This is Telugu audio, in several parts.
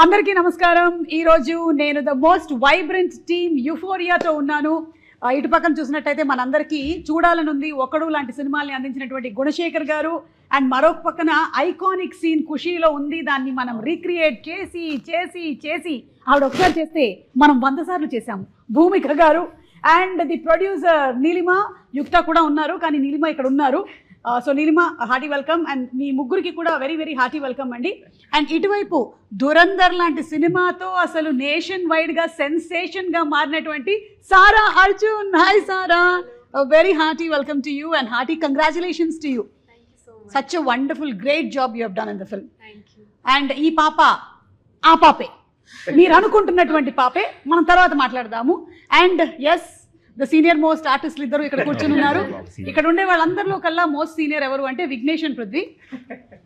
అందరికీ నమస్కారం. ఈరోజు నేను ద మోస్ట్ వైబ్రెంట్ టీమ్ యుఫోరియాతో ఉన్నాను. ఇటు పక్కన చూసినట్టయితే మనందరికీ చూడాలనుంది ఒకడు లాంటి సినిమాల్ని అందించినటువంటి గుణశేఖర్ గారు, అండ్ మరొక పక్కన ఐకానిక్ సీన్ ఖుషీలో ఉంది. దాన్ని మనం రీక్రియేట్ చేసి చేసి చేసి ఆవిడ ఒకసారి చేస్తే మనం 100 సార్లు చేశాము. భూమిక గారు అండ్ ది ప్రొడ్యూసర్ నీలిమ, యుక్త కూడా ఉన్నారు, కానీ నీలిమ ఇక్కడ ఉన్నారు. So Neelima, hearty welcome. And మీ ముగ్గురికి కూడా వెరీ వెరీ హార్టీ వెల్కమ్ అండి. అండ్ ఇటువైపు దురందర్ లాంటి సినిమాతో అసలు నేషన్ వైడ్గా సెన్సేషన్గా మారినటువంటి Sara Arjun. Hi Sara, very hearty welcome to you and hearty congratulations to you. Such a wonderful great job you have done in the film. And ఈ పాప ఆ పాపే, మీరు అనుకుంటున్నటువంటి పాపే. మనం తర్వాత మాట్లాడదాము. And yes, the senior most ఆర్టిస్టులు ఇద్దరు ఇక్కడ కూర్చుని ఉన్నారు. ఇక్కడ ఉండే వాళ్ళందరిలో కల్లా మోస్ట్ సీనియర్ ఎవరు అంటే Vignesh and Prithvi.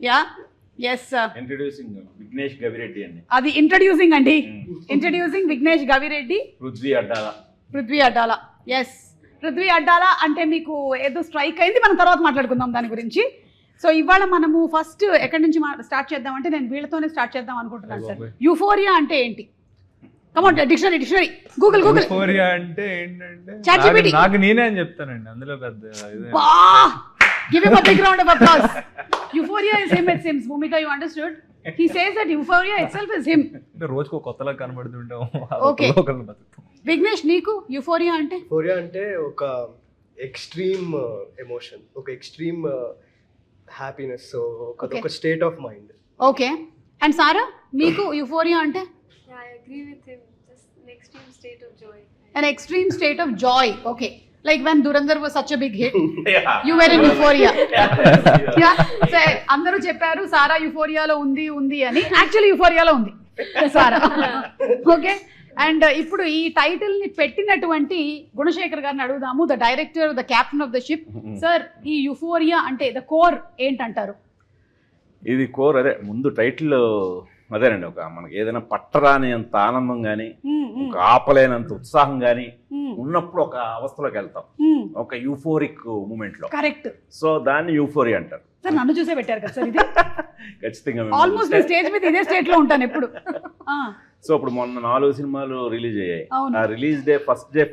Yeah yes, introducing Vignesh Gavireddy అండి. అది ఇంట్రడ్యూసింగ్ అండి. ఇంట్రడ్యూసింగ్ విఘ్నేష్ గవిరెడ్డి, పృథ్వీ అడ్డాల. పృథ్వీ అడ్డాల. ఎస్, పృథ్వీ అడ్డాల అంటే మీకు ఏదో స్ట్రైక్ అయింది, మనం తర్వాత మాట్లాడుకుందాం దాని గురించి. సో ఇవాళ మనము ఫస్ట్ ఎక్కడి నుంచి స్టార్ట్ చేద్దామంటే, నేను వీళ్ళతోనే స్టార్ట్ చేద్దాం అనుకుంటున్నాను సార్. యుఫోరియా అంటే ఏంటి? కమాన్, డిక్షనరీ గూగుల్. యుఫోరియా అంటే ఏంటంటే ChatGPT. నాకు నేనే అని చెప్తానండి, అందులో పెద్ద Give him a big round of applause. Euphoria is him, it seems. Bhumika, you understood? He says that euphoria itself is him. రోజుకు కొత్తలా కనబడుతుంటాం. Okay. Vignesh, నీకు యుఫోరియా అంటే? యుఫోరియా అంటే ఒక ఎక్స్ట్రీమ్ ఎమోషన్, ఒక ఎక్స్ట్రీమ్ హ్యాపీనెస్, ఒక state of mind. Okay. And Sara, మీకు యుఫోరియా అంటే? Yeah, I agree with him. Just an extreme state of joy. An extreme state of joy. Okay. Like when Durandar was such a big hit, you were in euphoria. Yeah. So అందరూ చెప్పారు సారా యుఫోరియాలో ఉంది అని. యాక్చువల్లీ యుఫోరియాలో ఉంది సారా. ఓకే. అండ్ ఇప్పుడు ఈ టైటిల్ ని పెట్టినటువంటి గుణశేఖర్ గారిని అడుగుదాము, the director, the captain of the ship. Sir, ఈ యుఫోరియా అంటే ద కోర్ ఏంటంటారు? ఇది కోర్ అదే, ముందు టైటిల్ అదేనండి. ఒక మనకి ఏదైనా పట్టరాని అంత ఆనందం కానీ, ఒక ఆపలేనంత ఉత్సాహం కానీ ఉన్నప్పుడు ఒక అవస్థలోకి వెళ్తాం, ఒక యూఫోరిక్ మూమెంట్ లో. కరెక్ట్. సో దాన్ని యూఫోరియా అంటారు. సార్, నన్ను చూసే పెట్టారు కదా సార్ ఇది. ఖచ్చితంగా ఆల్మోస్ట్ స్టేజ్ మీద ఇదే స్టేట్ లో ఉంటాను ఎప్పుడు. సో ఇప్పుడు మొన్న 4 సినిమాలు రిలీజ్ అయ్యాయి. అవును. ఆ రిలీజ్ డే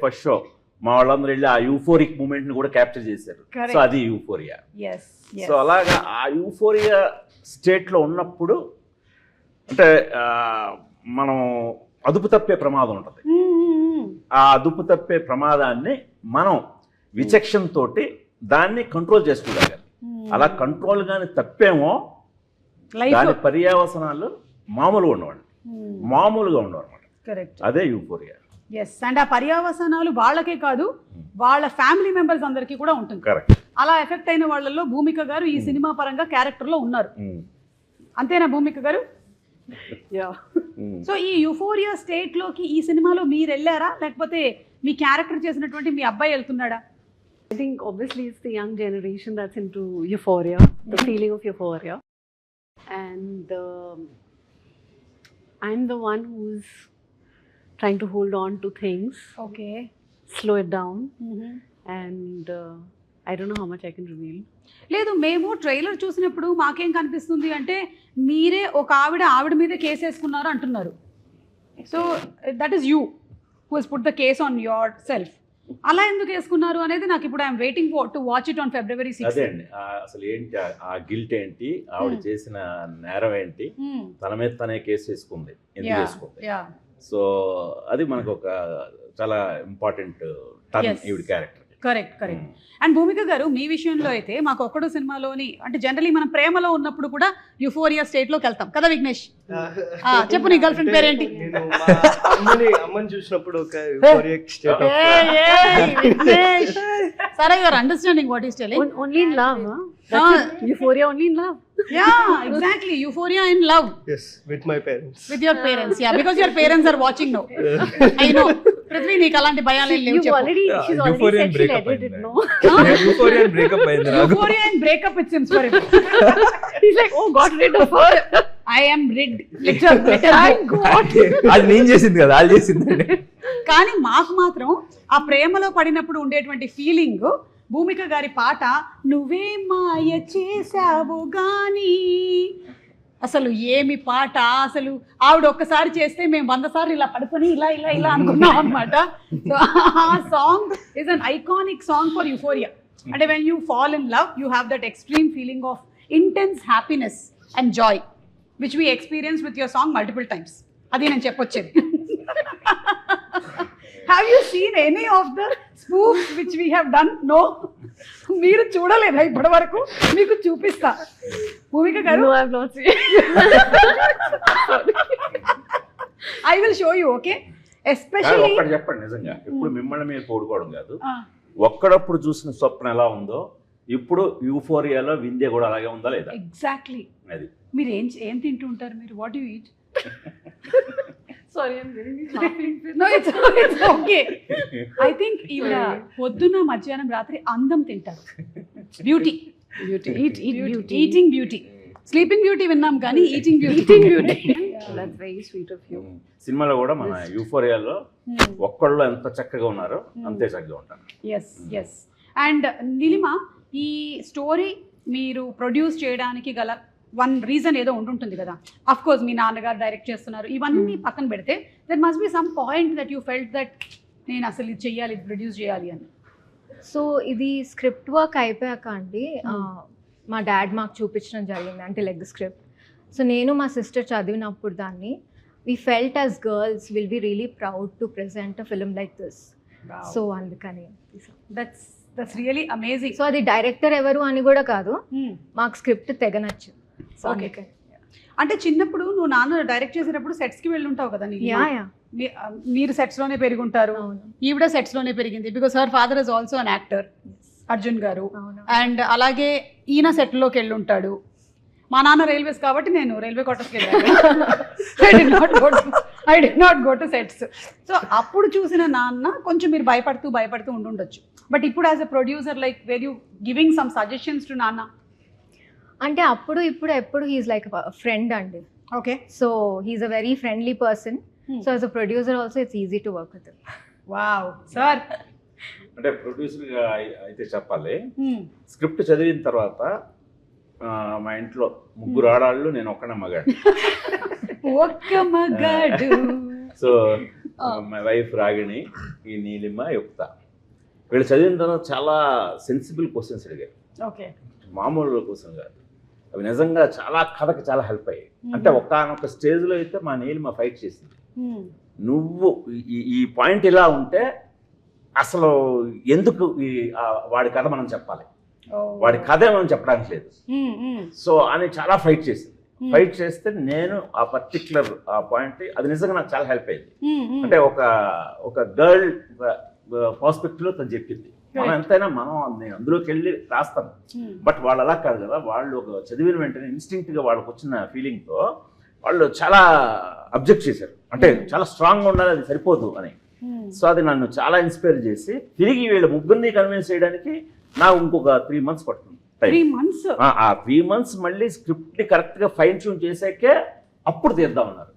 ఫస్ట్ షో మా వాళ్ళందరూ వెళ్ళి ఆ యూఫోరిక్ మూమెంట్ ని కూడా క్యాప్చర్ చేశారు. సో అది యూఫోరియా. సో అలాగా ఆ యూఫోరియా స్టేట్ లో ఉన్నప్పుడు అంటే మనం అదుపు తప్పే ప్రమాదం ఉంటుంది. ఆ అదుపు తప్పే ప్రమాదాన్ని మనం విచక్షణ తోటి దాన్ని కంట్రోల్ చేసుకోగలగాలి. అలా కంట్రోల్ గాని తప్పేమో దాని పర్యవసనాలు మామూలుగా ఉండవు అనమాట. అదే యూఫోరియా. ఎస్. అండ్ ఆ పర్యవసనాలు వాళ్ళకే కాదు, వాళ్ళ ఫ్యామిలీ మెంబర్స్ అందరికీ కూడా ఉంటుంది. కరెక్ట్. అలా ఎఫెక్ట్ అయిన వాళ్ళల్లో భూమిక గారు ఈ సినిమా పరంగా క్యారెక్టర్ లో ఉన్నారు. అంతేనా భూమిక గారు? సో ఈ యూఫోరియా స్టేట్ లోకి ఈ సినిమాలో మీరు వెళ్ళారా, లేకపోతే మీ క్యారెక్టర్ చేసినటువంటి మీ అబ్బాయి వెళ్తున్నాడా? I think obviously it's the young generation that's into euphoria, the feeling of euphoria. And I'm the one who's trying to hold on to things. Okay. Slow it down. And I don't know how much I can reveal. లేదు, మేము ట్రైలర్ చూసినప్పుడు మాకేం కనిపిస్తుంది అంటే మీరే ఒక ఆవిడ మీద కేసు వేసుకున్నారు అంటున్నారు. So that is you who has put the case on your self. అలా ఎందుకు వేసుకున్నారు అనేది నాకు ఇప్పుడు I'm waiting to watch it on February 6. అదే అండి, అసలు ఏంటి ఆ గిల్ట్ ఏంటి, ఆవిడ చేసిన నేరం ఏంటి, తన మీద తనే కేసు వేసుకుంది, ఎందుకు వేసుకుంది. సో అది మనకు ఒక చాలా ఇంపార్టెంట్ టర్న్ ఈవిడ క్యారెక్టర్. కరెక్ట్. అండ్ భూమిక గారు, మీ విషయంలో అయితే మాకు ఒక్కడు సినిమాలోని అంటే జనరలీ మనం ప్రేమలో ఉన్నప్పుడు కూడా యుఫోరియా స్టేట్ లోకి వెళ్తాం కదా విఘ్నేష్? చెప్పు, నీ గర్ల్ ఫ్రెండ్ పేరేంటి? అమ్మని చూసినప్పుడు ఒక యూఫోరిక్ స్టేట్ ఆఫ్ విఘ్నేష్. సరే, you are understanding what is telling. Only in love, huh? That's it. Euphoria only in love. Yeah, exactly. Euphoria in love. Yes, with my parents. With your parents, yeah, because your parents are watching now. I know. Prithvi, నీకు అలాంటి భయాలు లేవు చెప్పు. She's already said she let it, no? Euphoria breakup అయింది నాకు. Euphoria and breakup, it seems for him. He's like, oh, got rid of her. I am rid. Thank God. అది నేను చేసింది కదా, వాళ్ళు చేసింది. కానీ మాకు మాత్రం ఆ ప్రేమలో పడినప్పుడు ఉండేటువంటి ఫీలింగ్, భూమిక గారి పాట నువ్వే మాయ చేసావు గాని అసలు ఏమి పాట, అసలు ఆవిడ ఒక్కసారి చేస్తే మేము 100 సార్లు ఇలా పడుకొని ఇలా ఇలా ఇలా అనుకున్నాం అనమాట. సో ఆ song is an iconic song for Euphoria. అంటే when you fall in love you have that extreme feeling of intense happiness and joy which we experience with your song multiple times. అది నేను చెప్పొచ్చేది. Have you seen any of the spoofs which we have done? No, మీరు చూడలేదా ఇప్పటి వరకు? మీకు చూపిస్తా. భూమిక గారు, No, I have not seen. I will show you. Okay, especially ఒక్కటి చెప్పండి, నిజంగా ఇప్పుడు మిమ్మల్ని మీరు పోడుకోవడం కాదు, ఒక్కడప్పుడు చూసిన స్వప్నం ఎలా ఉందో ఇప్పుడు యూఫోరియాలో వింధ్య కూడా అలాగే ఉందా లేదా? ఎగ్జాక్ట్లీ. అది మీరు ఏం తింటూ ఉంటారు? మీరు what you eat? Sorry, I'm getting laughing. No, it's okay. I think ఈవిడ పొద్దున మధ్యాహ్నం రాత్రి అందం తింటారు. Beauty, eating beauty. Sleeping beauty విన్నాం కానీ eating beauty. That's very sweet of you. సినిమాలో కూడా మన యూఫోరియాలో ఒక్కళ్ళు ఎంత చక్కగా ఉన్నారో అంతే చక్కగా ఉంటారు. ఎస్. అండ్ నీలిమ, ఈ స్టోరీ మీరు ప్రొడ్యూస్ చేయడానికి గల వన్ రీజన్ ఏదో ఉంటుంటుంది కదా. అఫ్ కోర్స్ మీ నాన్నగారు డైరెక్ట్ చేస్తున్నారు, ఇవన్నీ పక్కన పెడితే there must be some point that you felt that నేను అసలు ఇది చెయ్యాలి, ఇది ప్రొడ్యూస్ చేయాలి అని. సో ఇది స్క్రిప్ట్ వర్క్ అయిపోయాక అండి మా డాడ్ మాకు చూపించడం జరిగింది, అంటే లెగ్ స్క్రిప్ట్. సో నేను మా సిస్టర్ చదివినప్పుడు దాన్ని we felt as girls will be really proud to present a film like this. So అందుకని దట్స్ రియలీ అమేజింగ్. సో అది డైరెక్టర్ ఎవరు అని కూడా కాదు, మాకు స్క్రిప్ట్ తెగ నచ్చింది. So okay. అంటే చిన్నప్పుడు నువ్వు నాన్న డైరెక్ట్ చేసేటప్పుడు సెట్స్కి వెళ్ళి ఉంటావు కదా నీకు? మీరు సెట్స్లోనే పెరుగుంటారు, ఈవిడ సెట్స్లోనే పెరిగింది. Because her father is also an actor, Arjun గారు. అండ్ అలాగే ఈయన సెట్లోకి వెళ్ళి ఉంటాడు. మా నాన్న రైల్వేస్ కాబట్టి నేను రైల్వే క్వార్టర్స్కి వెళ్ళాను. I did not go to sets. So అప్పుడు చూసిన నాన్న కొంచెం మీరు భయపడుతూ ఉండుండొచ్చు. బట్ ఇప్పుడు as a producer like were you giving some suggestions to నాన్న? అంటే అప్పుడు ఇప్పుడు ఎప్పుడు హీఈస్ లైక్ ఫ్రెండ్ అండి. Okay. So he's a very friendly person. So as a producer also it's easy to work with him. Wow sir. అంటే ప్రొడ్యూసర్గా అయితే చెప్పాలి, స్క్రిప్ట్ చదివిన తర్వాత మా ఇంట్లో 3 ఆడాళ్ళు, నేను ఒక్కనే మగాడు. ఒక్క మగాడు. సో మై వైఫ్ రాగిణి, ఈ నీలిమ, యుక్త, వీళ్ళు చదివిన తర్వాత చాలా సెన్సిబుల్ క్వశ్చన్స్ అడిగారు. ఓకే. మామూలు క్వశ్చన్ కాదు, అవి నిజంగా చాలా కథకి చాలా హెల్ప్ అయ్యాయి. అంటే ఒక్కనొక స్టేజ్లో అయితే మా నీలిమ ఫైట్ చేసింది, నువ్వు ఈ పాయింట్ ఇలా ఉంటే అసలు ఎందుకు వాడి కథ మనం చెప్పాలి, వాడి కథే మనం చెప్పడానికి లేదు. సో అని చాలా ఫైట్ చేసింది. ఫైట్ చేస్తే నేను ఆ పర్టిక్యులర్ ఆ పాయింట్ అది నిజంగా నాకు చాలా హెల్ప్ అయింది. అంటే ఒక గర్ల్ పర్స్పెక్టివ్లో తను చెప్పింది. మనం ఎంతైనా నేను అందులోకి వెళ్ళి రాస్తాను, బట్ వాళ్ళు అలా కాదు కదా. వాళ్ళు ఒక చదివిన వెంటనే ఇన్స్టింక్ట్గా వాళ్ళకి వచ్చిన ఫీలింగ్తో వాళ్ళు చాలా అబ్జెక్ట్ చేశారు. అంటే చాలా స్ట్రాంగ్గా ఉండాలి, అది సరిపోదు అని. సో అది నన్ను చాలా ఇన్స్పైర్ చేసి తిరిగి వీళ్ళ ముగ్గురిని కన్విన్స్ చేయడానికి నాకు ఇంకొక 3 months పడుతుంది. 3 months? ఆ 3 months మళ్ళీ స్క్రిప్ట్ని కరెక్ట్గా ఫైన్ ట్యూన్ చేసాకే అప్పుడు తీద్దామన్నారు.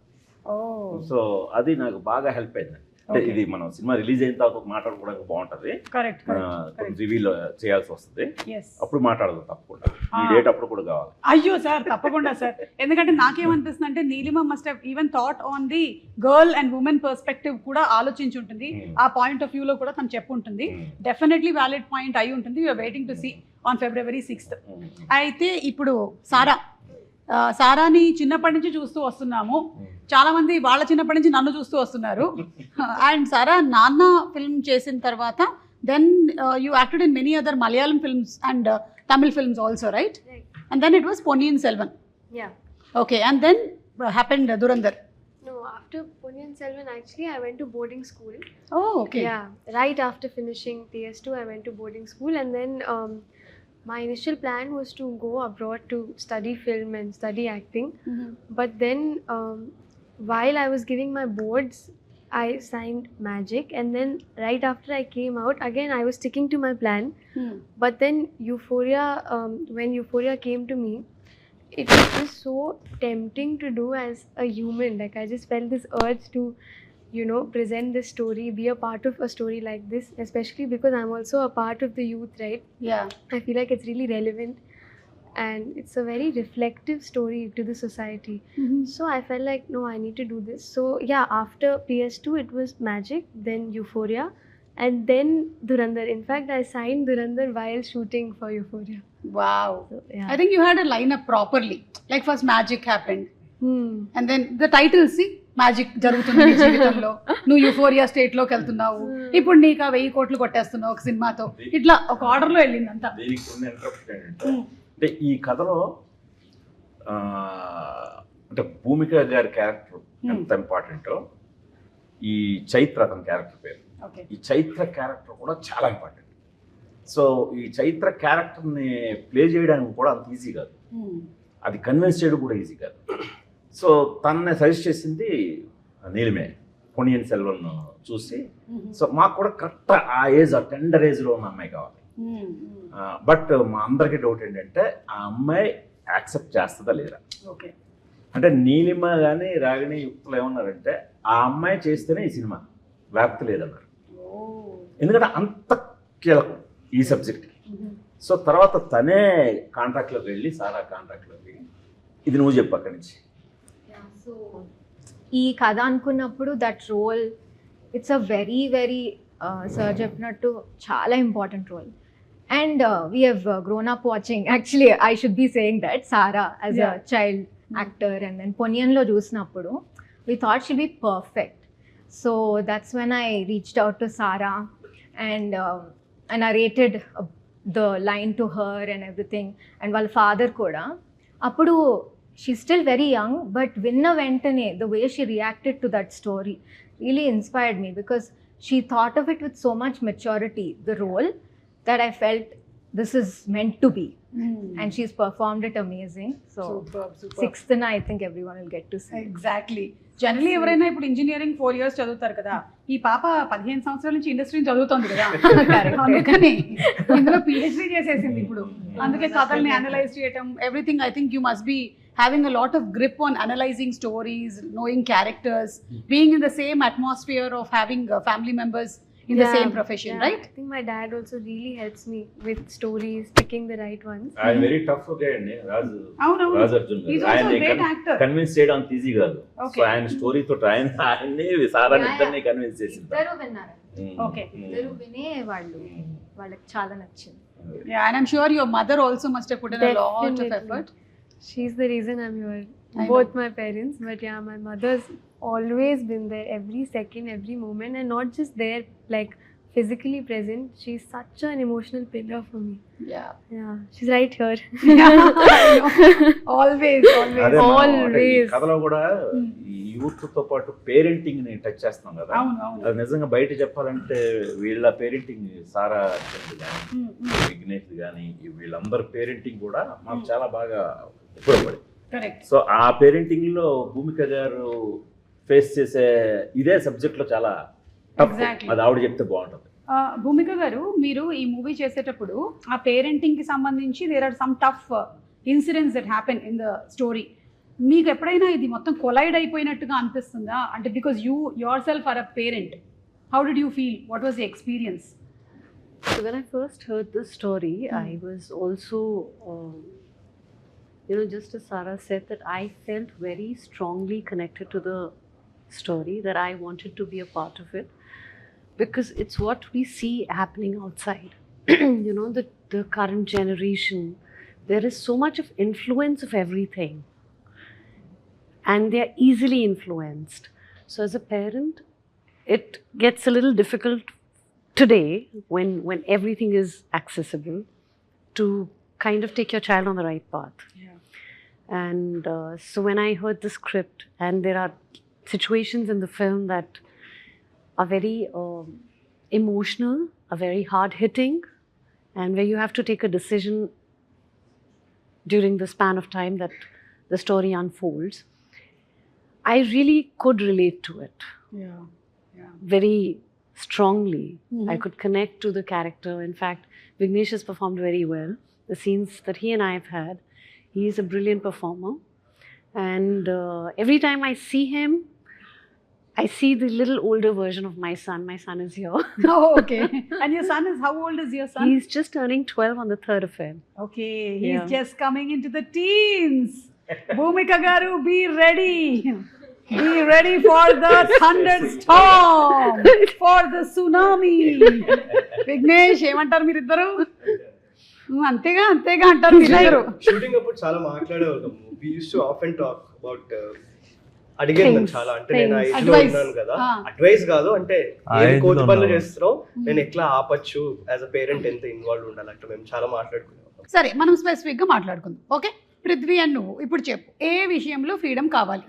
సో అది నాకు బాగా హెల్ప్ అయింది. అంటే ఇది మనం సినిమా రిలీజ్ అయిన తర్వాత మాట్లాడుకోవడానికి బాగుంటుంది. రివీల్ చేయాల్సి వస్తుంది, అప్పుడు మాట్లాడదు తప్పకుండా. ఈ డేట్ అప్పుడు కూడా కావాలి. అయ్యో సార్, తప్పకుండా సార్. ఎందుకంటే నాకేమనిపిస్తుంది అంటే Neelima must have even thought on the girl and women perspective కూడా ఆలోచించి ఉంటుంది. ఆ పాయింట్ ఆఫ్ వ్యూలో కూడా తను చెప్పు ఉంటుంది. డెఫినెట్లీ వ్యాలిడ్ పాయింట్ అయి ఉంటుంది. We're waiting to see on February 6th. అయితే ఇప్పుడు సారాని చిన్నప్పటి నుంచి చూస్తూ వస్తున్నాము. చాలా మంది వాళ్ళ చిన్నప్పటి నుంచి నన్ను చూస్తూ వస్తున్నారు. అండ్ సారా నాన్న ఫిల్మ్ చేసిన తర్వాత then you acted in many other Malayalam films and Tamil films also, right? And then it was Ponniyin Selvan. Yeah. Okay, and then happened Dhurandhar. No, after Ponniyin Selvan, actually, I went to boarding school. Oh, okay. Yeah, right after finishing PS2, I went to boarding school, and then my initial plan was to go abroad to study film and study acting. But then, while I was giving my boards, I signed Magic, and then right after I came out, again I was sticking to my plan. But then Euphoria, when Euphoria came to me, it was just so tempting to do as a human. Like I just felt this urge to, present this story, be a part of a story like this, especially because I'm also a part of the youth, right? Yeah. I feel like it's really relevant. and it's a very reflective story to the society. So I felt like, no, I need to do this. So yeah, after PS2 it was Magic, then Euphoria, and then Dhurandhar. In fact, I signed Dhurandhar while shooting for Euphoria. Wow. So yeah. I think you had a lineup properly. Like first Magic happened. Hmm. And then the titles, see, magic జరుగుతుంది నీ జీవితంలో, నువ్వు యూఫోరియా స్టేట్ లోకి వెళ్తున్నావు, ఇప్పుడు నీకు 1000 కోట్లు కొట్టేస్తున్నావు ఒక సినిమాతో, ఇట్లా ఒక ఆర్డర్ లో వెళ్ళింది అంతా. దీనికి ఉన్న ఇంట్రెస్ట్ ఏంటంటే, అంటే ఈ కథలో అంటే భూమిక గారి క్యారెక్టర్ ఎంత ఇంపార్టెంటో, ఈ చైత్ర అతని క్యారెక్టర్ పేరు, ఈ చైత్ర క్యారెక్టర్ కూడా చాలా ఇంపార్టెంట్. సో ఈ చైత్ర క్యారెక్టర్ని ప్లే చేయడానికి కూడా అంత ఈజీ కాదు, అది కన్విన్స్ చేయడం కూడా ఈజీ కాదు. సో తనని సజెస్ట్ చేసింది నీలిమే, పొన్నియిన్ సెల్వన్ చూసి. సో మాకు కూడా కరెక్ట్ ఆ ఏజ్, ఆ టెండర్ ఏజ్లో ఉన్న అమ్మాయి కావాలి. బట్ మా అందరికీ డౌట్ ఏంటంటే ఆ అమ్మాయి యాక్సెప్ట్ చేస్తుందా లేదా. అంటే నీలిమ కానీ రాగిణి యుక్తులు ఏమన్నారంటే ఆ అమ్మాయి చేస్తేనే ఈ సినిమా, లేకపోతే లేదన్నారు. ఎందుకంటే అంత కీలకం ఈ సబ్జెక్ట్కి. సో తర్వాత తనే కాంట్రాక్ట్లోకి వెళ్ళి, సారా కాంట్రాక్ట్లోకి ఇది నువ్వు చెప్పు అక్కడి నుంచి. సో ఈ కథ అనుకున్నప్పుడు that role, it's a very very sir చెప్పినట్టు చాలా important role. And we have grown up watching, actually I should be saying that Sara as a child actor, and then పొన్నియన్లో చూసినప్పుడు we thought she'll be perfect. So that's when I reached out to Sara and I narrated the line to her and everything. And వాళ్ళ father కూడా అప్పుడు, she's still very young, but విన్న వెంటనే the way she reacted to that story really inspired me, because she thought of it with so much maturity, the role, that I felt this is meant to be. And she's performed it amazing. So sixth na I think everyone will get to see. Exactly. Generally ఎవరైనా ఇప్పుడు ఇంజనీరింగ్ 4 years చదువుతారు కదా, ఈ పాప 15 సంవత్సరాల నుంచి ఇండస్ట్రీని చదువుతుంది కదా, అందుకని ఇందులో PhD చేసేసింది ఇప్పుడు. అందుకే కథల్ని అనలైజ్ చేయటం, everything. I think you must be having a lot of grip on analyzing stories, knowing characters, being in the same atmosphere of having family members in the same profession, right? I think my dad also really helps me with stories, picking the right ones. ఆయన వెరీ టఫ్ గా అండి రాజు, అవునవును, రాజు అర్జున్ he's గారు. also a great ఆయన actor. కన్విన్స్ చేయడం అంత ఈజీ కాదు. సో ఆయన స్టోరీతో ఆయన్ని సారా ఇద్దరిని కన్విన్స్ చేసింది. ఇద్దరు విన్నారు. Okay. ఇద్దరు వినే వాళ్ళకి చాలా నచ్చింది. Yeah, and I'm sure your mother also must have put in a lot of Definitely. effort. She's the reason I'm here. I Both know. my parents, but yeah, my mother's always been there every second, every moment, and not just there, like physically present. She's such an emotional pillar for me. Yeah. Yeah, she's right here. Yeah, I know. Always, always. అదే మనం అంటే ఈ Always. కథలో కూడా ఈ యూత్ తో పాటు పేరెంటింగ్ ని టచ్ చేస్తాం కదా. అవును, అవును. అది నిజంగా బయట చెప్పాలంటే వీళ్ళ పేరెంటింగ్, సారా కానీ విఘ్నేష్ కానీ వీళ్ళందరి పేరెంటింగ్ కూడా మాకు చాలా బాగా ఉపయోగపడింది. Correct. సో ఆ పేరెంటింగ్ లో భూమిక గారు ఫేస్ చేసే ఇదే సబ్జెక్ట్ లో చాలా tough. Exactly. అది ఆవిడ చెప్తే బాగుంటుంది. భూమిక గారు, మీరు ఈ మూవీ చేసేటప్పుడు ఆ పేరెంటింగ్ కి సంబంధించి there are some tough incidents that happen in the story. మీకు ఎప్పుడైనా ఇది మొత్తం కొలైడ్ అయిపోయినట్టుగా అనిపిస్తుందా? అంటే because you yourself are a parent, how did you feel? What was the experience? So when I first heard the story, I was also, just as Sarah said, that I felt very strongly connected to the story, that I wanted to be a part of it, because it's what we see happening outside. The current generation, there is so much of influence of everything, and they are easily influenced. So as a parent, it gets a little difficult today when everything is accessible to kind of take your child on the right path. And so when I heard the script, and there are situations in the film that are very emotional, are very hard hitting, and where you have to take a decision during the span of time that the story unfolds, I really could relate to it. Yeah. Very strongly. I could connect to the character. In fact, Vignesh has performed very well. The scenes that he and I have had, he is a brilliant performer. And every time I see him, I see the little older version of my son. My son is here. Oh, okay. And your son is, how old is your son? He's just turning 12 on the 3rd of Feb. Okay, he's Yeah. just coming into the teens. Bhumika garu, be ready. Be ready for the thunderstorm, for the tsunami. Vignesh ఏమంటారు మీరిద్దరు? అంతేగా అంటారు మీరిద్దరు. షూటింగ్ అప్పుడు చాలా మాట్లాడేవాళ్ళము. We used to often talk about అడిగేది Things, చాలా, అంటే నేను ఆ things. ఏజ్ లో Advice. ఉన్నాను కదా, Ah. అడ్వైస్ కాదు, అంటే ఆ ఏది age కోతి లో పనులు ఉన్నావు. చేస్తున్నావు, నేను ఎట్లా ఆపచ్చు, యాజ్ అ పేరెంట్ ఎంత ఇన్వాల్వ్ ఉండాలి, అంటే మేము చాలా మాట్లాడుకున్నాం. సరే, మనం స్పెసిఫిక్ గా మాట్లాడుకుందాం. ఓకే, పృథ్వీ అండ్ నువ్వు ఇప్పుడు చెప్పు, ఏ విషయంలో ఫ్రీడమ్ కావాలి?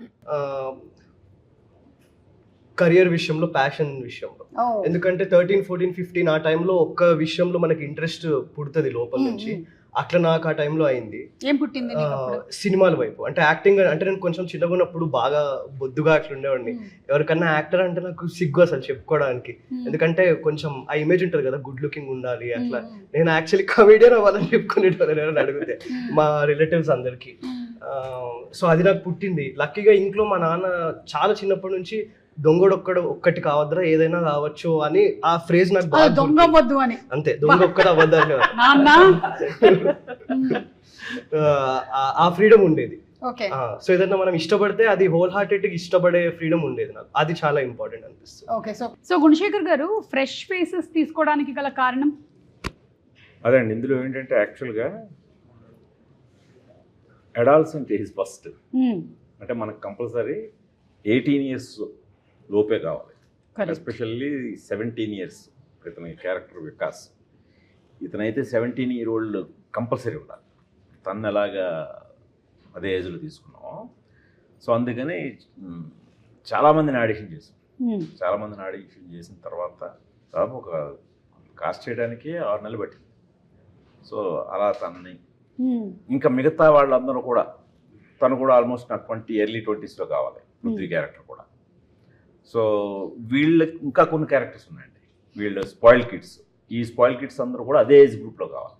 కెరియర్ విషయంలో, ప్యాషన్ విషయంలో. ఎందుకంటే 13, 14, 15 ఆ టైంలో ఒక్క విషయంలో మనకి ఇంట్రెస్ట్ పుడుతుంది లోపల నుంచి. అట్లా నాకు ఆ టైంలో అయింది. ఏం పుట్టింది నీకు అప్పుడు? సినిమాల వైపు, అంటే యాక్టింగ్. అంటే నేను కొంచెం చిన్నగా ఉన్నప్పుడు బాగా బొద్దుగా అట్లా ఉండేవాడిని. ఎవరికన్నా యాక్టర్ అంటే నాకు సిగ్గు అసలు చెప్పుకోవడానికి. ఎందుకంటే కొంచెం ఆ ఇమేజ్ ఉంటుంది కదా, గుడ్ లుకింగ్ ఉండాలి అట్లా. నేను యాక్చువల్లీ కమెడియన్ అవ్వాలని చెప్పుకునేటోళ్ళని ఎవరైనా అడిగితే మా రిలేటివ్స్ అందరికి. సో అది నాకు పుట్టింది. లక్కీగా ఇంట్లో మా నాన్న చాలా చిన్నప్పటి నుంచి ఒక్కటి కావద్దురా, ఏదైనా కావచ్చు అని ఆ ఫ్రేజ్ నాకు బాగా దొంగ గుర్తు. వద్దు అని. అంతే, దొంగ ఒక్కటి అవ్వద్దు అని నాన్న. ఆ ఫ్రీడమ్ ఉండేది. ఓకే, సో ఏదైనా మనం ఇష్టపడితే అది హోల్ హార్టెడ్ ఇష్టపడే ఫ్రీడమ్ ఉండేది నాకు. అది చాలా ఇంపార్టెంట్ అనిపిస్తుంది. ఓకే. సో గుణశేఖర్ గారు, ఫ్రెష్ ఫేసెస్ తీసుకోవడానికి గల కారణం? అదే అండి, ఇందులో ఏంటంటే యాక్చువల్గా అడాల్సెంట్ ఏజ్ ఫస్ట్. అంటే మనకు కంపల్సరీ 18 years లోపే కావాలి. ఎస్పెషల్లీ 17 years ఇతని క్యారెక్టర్ వికాస్. ఇతనైతే 17-year-old కంపల్సరీ ఉండాలి. తను ఎలాగా అదే ఏజ్లో తీసుకున్నాం. సో అందుకని చాలామందిని ఆడిషన్ చేసాం. చాలామందిని ఆడిషన్ చేసిన తర్వాత దాదాపు ఒక కాస్ట్ చేయడానికి 6 నెలలు పట్టింది. సో అలా తనని ఇంకా మిగతా వాళ్ళందరూ కూడా, తను కూడా ఆల్మోస్ట్ నాకు ఎర్లీ 20s కావాలి పృథ్వీ క్యారెక్టర్ కూడా. సో వీళ్ళకి ఇంకా కొన్ని క్యారెక్టర్స్ ఉన్నాయండి. వీళ్ళు స్పాయిల్ కిడ్స్. ఈ స్పాయిల్ కిడ్స్ అందరూ కూడా అదే ఏజ్ గ్రూప్లో కావాలి.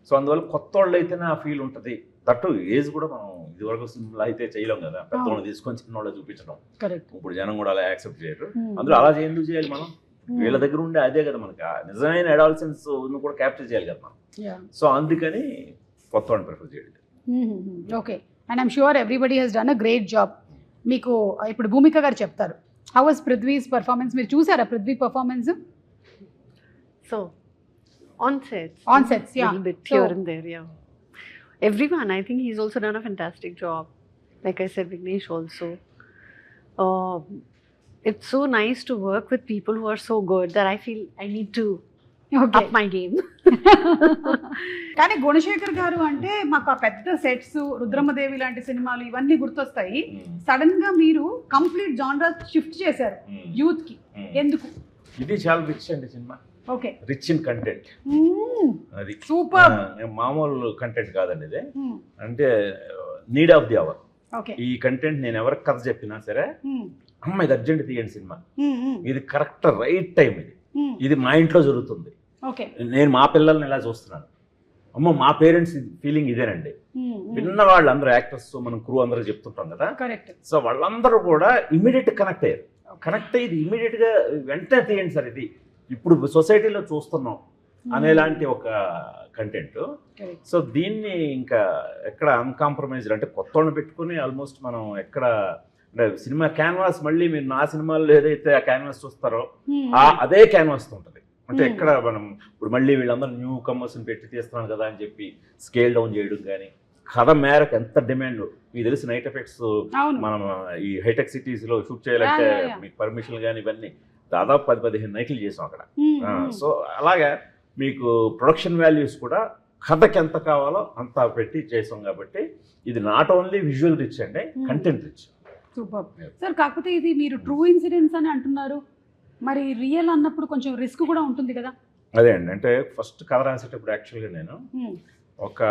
సో అందువల్ల కొత్త వాళ్ళు అయితేనే ఆ ఫీల్ ఉంటుంది. దట్టు ఏజ్ కూడా మనం ఇదివరకు సినిమాలో అయితే చేయలేం కదా, పెద్దవాళ్ళు తీసుకొని చిన్నవాళ్ళు చూపించడం. ఇప్పుడు జనం కూడా అలా యాక్సెప్ట్ చేయరు. అందులో అలా ఎందుకు చేయాలి మనం? వీళ్ళ దగ్గర ఉండే అదే కదా మనకి నిజమైన అడాల్సెన్స్ కూడా క్యాప్చర్ చేయాలి కదా మనం. సో అందుకని కొత్త వాళ్ళని ప్రిఫర్ చేయడం. Okay, and I'm sure everybody he's done a great job. మీకు ఇప్పుడు భూమిక గారు చెప్తారు, హౌ వాస్ పృథ్వీస్ పర్ఫార్మెన్స్? మీరు చూసారా Prithvi performance? So, on sets. On sets, yeah. Little bit here and there, yeah. Everyone, I think he's also done a fantastic job. Like I said, Vignesh also. It's so nice to work with people who are so good that I feel I need to up my game. కానీ గుణశేఖర్ గారు అంటే మాకు ఆ పెద్ద సెట్స్, రుద్రమదేవి లాంటి సినిమాలు ఇవన్నీ గుర్తొస్తాయి. సడన్ గా మీరు కంప్లీట్ జానరా షిఫ్ట్ చేశారు యూత్ కి, ఎందుకు? ఇది చాలా రిచ్ అండి cinema. Okay, rich in content. అది సూపర్. మామూలు కంటెంట్ కాదండి ఇది. అంటే నీడ్ ఆఫ్ ది అవర్. ఈ కంటెంట్ నేను ఎవరికి కథ చెప్పినా సరే, అమ్మ ఇది అర్జెంట్ తీయండి సినిమా, ఇది కరెక్ట్ రైట్ టైం, ఇది మా ఇంట్లో జరుగుతుంది, నేను మా పిల్లల్ని ఎలా చూస్తున్నాను, అమ్మ మా పేరెంట్స్ ఫీలింగ్ ఇదేనండి. విన్న వాళ్ళందరూ యాక్టర్స్, మనం క్రూ అందరూ చెప్తుంటాం కదా. సో వాళ్ళందరూ కూడా ఇమీడియట్ కనెక్ట్ అయ్యారు. కనెక్ట్ అయ్యి ఇమీడియట్గా వెంటనే తీయండి సార్, ఇది ఇప్పుడు సొసైటీలో చూస్తున్నాం అనేలాంటి ఒక కంటెంట్. సో దీన్ని ఇంకా ఎక్కడ అన్కాంప్రమైజ్డ్, అంటే కొత్త వాళ్ళని పెట్టుకుని ఆల్మోస్ట్ మనం ఎక్కడ అంటే సినిమా క్యాన్వాస్, మళ్ళీ మీరు నా సినిమాల్లో ఏదైతే ఆ క్యాన్వాస్ చూస్తారో అదే క్యాన్వాస్ ఉంటుంది. అంటే ఎక్కడ మనం ఇప్పుడు మళ్ళీ వీళ్ళందరూ న్యూ కమర్స్ని పెట్టి తీస్తున్నాను కదా అని చెప్పి స్కేల్ డౌన్ చేయడం కానీ, కథ మేరకు ఎంత డిమాండ్ మీకు తెలిసి నైట్ ఎఫెక్ట్స్ మనం ఈ హైటెక్ సిటీస్లో షూట్ చేయాలంటే మీకు పర్మిషన్లు కానీ ఇవన్నీ దాదాపు 10-15 నైట్లు చేసాం అక్కడ. సో అలాగా మీకు ప్రొడక్షన్ వాల్యూస్ కూడా కథకి ఎంత కావాలో అంత పెట్టి చేసాం. కాబట్టి ఇది నాట్ ఓన్లీ విజువల్ రిచ్ అండి, కంటెంట్ రిచ్. Super sir. కాకపోతే ఇది మీరు ట్రూ ఇన్సిడెంట్స్ అని అంటున్నారు, మరి రియల్ అన్నప్పుడు కొంచెం రిస్క్ కూడా ఉంటుంది కదా? అదే అండి, అంటే ఫస్ట్ కథ రాసేటప్పుడు యాక్చువల్గా నేను ఒక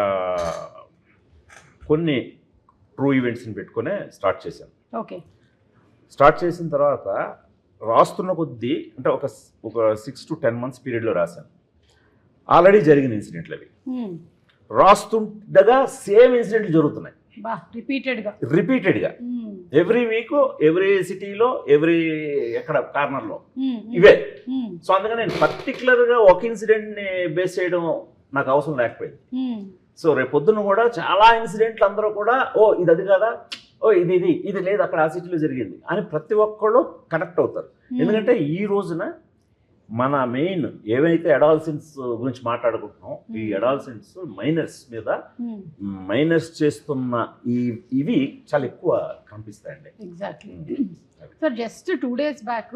కొన్ని ట్రూ ఈవెంట్స్ని పెట్టుకునే స్టార్ట్ చేశాను. ఓకే, స్టార్ట్ చేసిన తర్వాత రాస్తున్న కొద్దీ, అంటే ఒక 6 to 10 months పీరియడ్లో రాశాను. ఆల్రెడీ జరిగిన ఇన్సిడెంట్లు అవి రాస్తుండగా సేమ్ ఇన్సిడెంట్లు జరుగుతున్నాయి. బా రిపీటెడ్గా ఎవ్రీ వీక్ ఎవ్రీ సిటీలో ఎవ్రీ ఎక్కడ కార్నర్లో ఇవే. సో అందుకని నేను పర్టికులర్గా ఒక ఇన్సిడెంట్ని బేస్ చేయడం నాకు అవసరం లేకపోయింది. సో రేపు పొద్దున్న కూడా చాలా ఇన్సిడెంట్లు అందరూ కూడా ఓ ఇది అది కదా, ఓ ఇది లేదు అక్కడ ఆ సిటీలో జరిగింది అని ప్రతి ఒక్కళ్ళు కనెక్ట్ అవుతారు. ఎందుకంటే ఈ రోజున మన మెయిన్ ఏవైతే అడాల్సెన్స్ గురించి మాట్లాడుకుంటున్నాం, ఈ అడాల్సెన్స్ మైనర్స్ చేస్తున్న ఇవి చాలా ఎక్కువ కనిపిస్తాయండి. Exactly. Sir just 2 days back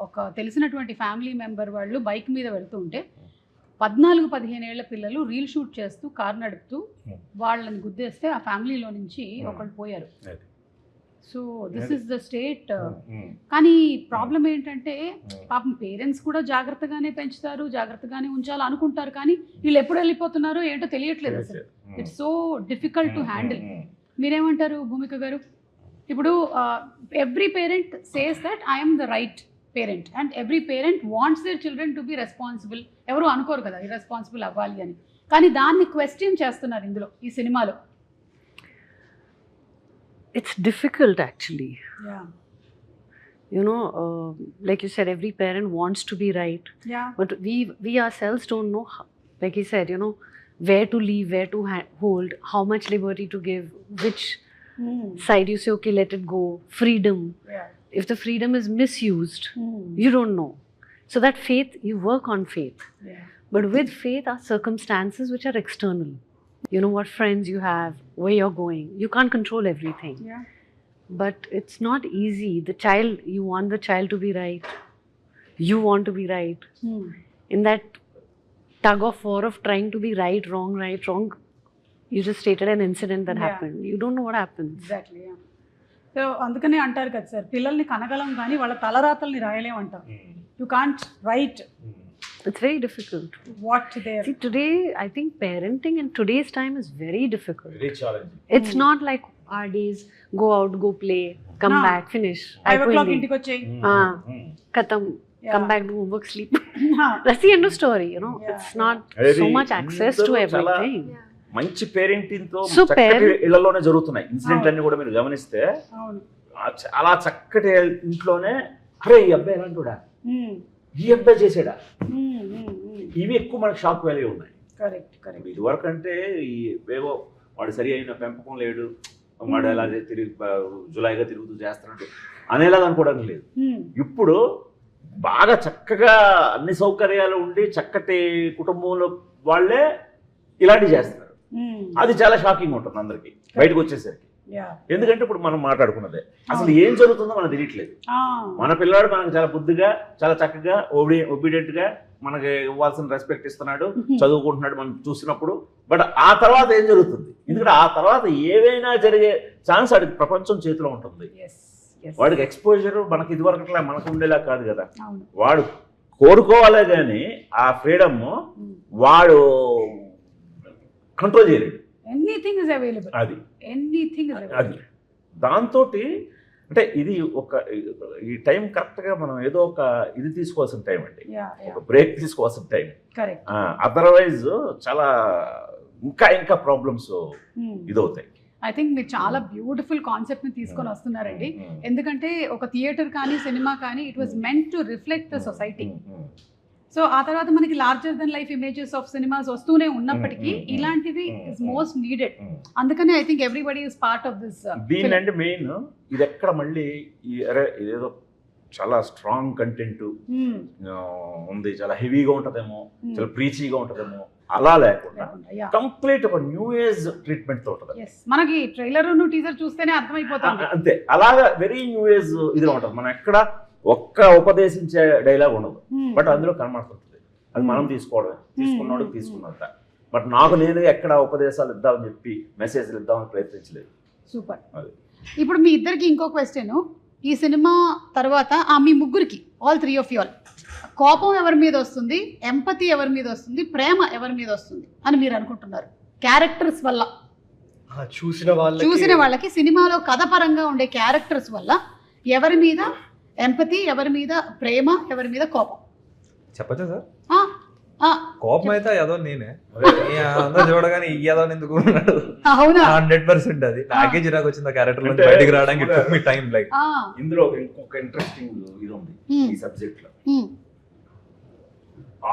ఒక తెలిసినటువంటి ఫ్యామిలీ మెంబర్ వాళ్ళు బైక్ మీద వెళ్తూ ఉంటే 14-15 ఏళ్ల పిల్లలు రీల్ షూట్ చేస్తూ కార్ నడుపుతూ వాళ్ళని గుద్దేస్తే ఆ ఫ్యామిలీలో నుంచి ఒకళ్ళు పోయారు. So this is the state. కానీ ప్రాబ్లం ఏంటంటే పాపం పేరెంట్స్ కూడా జాగ్రత్తగానే పెంచుతారు, జాగ్రత్తగానే ఉంచాలి అనుకుంటారు, కానీ వీళ్ళు ఎప్పుడు వెళ్ళిపోతున్నారో ఏంటో తెలియట్లేదు అసలు. It's so difficult to handle. మీరేమంటారు భూమిక గారు? ఇప్పుడు every parent says that I'm the right parent and every parent wants their children to be responsible. ఎవరు అనుకోరు కదా ఇర్రెస్పాన్సిబుల్ అవ్వాలి అని, కానీ దాన్ని క్వశ్చన్ చేస్తున్నారు ఇందులో ఈ సినిమాలో. It's difficult actually. Yeah. You know, like you said, every parent wants to be right. Yeah. But we ourselves don't know, like you said, you know, where to leave, where to hold, how much liberty to give, which side you say, okay, let it go. Freedom. Yeah. If the freedom is misused, you don't know. So that faith, you work on faith. Yeah. But with faith are circumstances which are external. You know what friends you have, where you're going. You can't control everything. Yeah. But it's not easy. The child, you want the child to be right. You want to be right. In that tug of war of trying to be right, wrong, you just stated an incident that happened. You don't know what happens. Exactly. Yeah. So అందుకనే అంటారు కదా సార్, పిల్లల్ని కనగలం కానీ వాళ్ళ తలరాతల్ని రాయలేం అంటారు. You can't right. It's very difficult. What there? See, today, I think parenting in today's time is very difficult. Very challenging. It's not like our days, go out, go play, come back, finish. 5 o'clock ఇంటికి వచ్చేయి. Khatam, come back, do homework, sleep. That's the end of story, you know. It's not so much access to everything. మంచి పేరెంటింగ్ తో చక్కటి ఇళ్లలోనే జరుగుతున్నాయి ఇన్సిడెంట్ అన్ని కూడా మీరు గమనిస్తే. చాలా చక్కటి ఇంట్లోనే అరే ఈ అబ్బాయి ఎలాంటివాడా, ఈ అబ్బాయి చేసాడా, ఇవి ఎక్కువ మనకు షాక్ వాల్యూ ఉన్నాయి. ఇది వరకు అంటే ఏవో వాడు సరి అయిన పెంపకం లేడు, వాడు ఎలా జులాయిగా తిరుగుతూ చేస్తున్నాడు అనేలాగా అనుకోవడానికి లేదు. ఇప్పుడు బాగా చక్కగా అన్ని సౌకర్యాలు ఉండి చక్కటి కుటుంబంలో వాళ్ళే ఇలాంటివి చేస్తున్నారు. అది చాలా షాకింగ్ ఉంటుంది అందరికి బయటకు వచ్చేసరికి. ఎందుకంటే ఇప్పుడు మనం మాట్లాడుకున్నదే అసలు ఏం జరుగుతుందో మనకు తెలియట్లేదు. మన పిల్లాడు మనకు చాలా బుద్ధిగా చాలా చక్కగా ఒబీడియంట్ గా మనకి ఇవ్వాల్సిన రెస్పెక్ట్ ఇస్తున్నాడు, చదువుకుంటున్నాడు మనం చూసినప్పుడు. బట్ ఆ తర్వాత ఏం జరుగుతుంది? ఎందుకంటే ఆ తర్వాత ఏవైనా జరిగే ఛాన్స్ వాడికి ప్రపంచం చేతిలో ఉంటుంది. వాడికి ఎక్స్పోజర్ మనకి ఇదివరకట్లా మనకు ఉండేలా కాదు కదా. వాడు కోరుకోవాలే కానీ ఆ ఫ్రీడమ్ వాడు కంట్రోల్ చేయలేడు. Anything is available. అది ఎనీథింగ్ ఇస్ అవైలబుల్. అది దాంతో అంటే ఇది ఒక ఈ టైం కరెక్ట్గా మనం ఏదో ఒక ఇది తీసుకోవాల్సిన టైం అండి, ఒక బ్రేక్ తీసుకోవాల్సిన టైం. అదర్వైజ్ చాలా ఇంకా ప్రాబ్లమ్స్ ఇదవుతాయి. ఐ థింక్ మీరు చాలా బ్యూటిఫుల్ కాన్సెప్ట్ ని తీసుకొని వస్తున్నారండి. ఎందుకంటే ఒక థియేటర్ కానీ సినిమా కానీ it was meant to reflect the society. So ఆ తర్వాత మనకి larger than life images of cinemas వస్తూనే ఉన్నప్పటికీ ఇలాంటివి ఇస్ మోస్ట్ నీడెడ్. అందుకనే I think everybody is part of this. దీనికంటే మెయిన్ ఇది ఎక్కడ మళ్ళీ ఇదేదో చాలా స్ట్రాంగ్ కంటెంట్ ఉంది, చాలా హెవీగా ఉంటదేమో, చాలా ప్రీచీగా ఉంటదేమో, అలా లేకుండా కంప్లీట్ ఒక న్యూ ఏజ్ ట్రీట్మెంట్ తో ఉంటుంది. మనకి ట్రైలర్ టీజర్ చూస్తేనే అర్థమైపోతుంది అంతే. అలాగా వెరీ న్యూ ఏజ్ ఇదిలో ఉంటుంది. మనం ఎక్కడ ఒక్క ఉపదేశించే డైలాగ్ ఉండదు, బట్ అందులో కనబడుతుంటుంది. అది మనం తీసుకోవడమే, తీసుకున్నాడు తీసుకున్నంత. బట్ నాకు నేను ఎక్కడ ఉపదేశాలు ఇద్దామని చెప్పి మెసేజ్లు ఇద్దామని ప్రయత్నించలేదు. సూపర్. ఇప్పుడు మీ ఇద్దరికి ఇంకో క్వశ్చన్. ఈ సినిమా తర్వాత మీ ముగ్గురికి, ఆల్ 3 of you, కోపం ఎవరి మీద వస్తుంది, ఎంపతి ఎవరి మీద వస్తుంది, ప్రేమ ఎవరి మీద వస్తుంది అని మీరు అనుకుంటున్నారు? క్యారెక్టర్స్ వల్ల చూసిన వాళ్ళకి సినిమాలో కథ పరంగా ఉండే క్యారెక్టర్స్ వల్ల ఎవరి మీద ఎంపతి, ఎవరి మీద ప్రేమ, ఎవరి మీద కోపం చెప్పచ్చా సార్? కోపం అయితే ఏదో నేనే అందరూ చూడగానే ఈ ఏదో ఎందుకు ఉన్నాడు అవునా 100% అది నాకే చిరాకు వచ్చింది ఆ క్యారెక్టర్ నుంచి బయటికి రావడానికి మీ టైం లైక్ ఇందులో ఇంకొక ఇంట్రెస్టింగ్ ఇది ఉంది ఈ సబ్జెక్ట్ లో.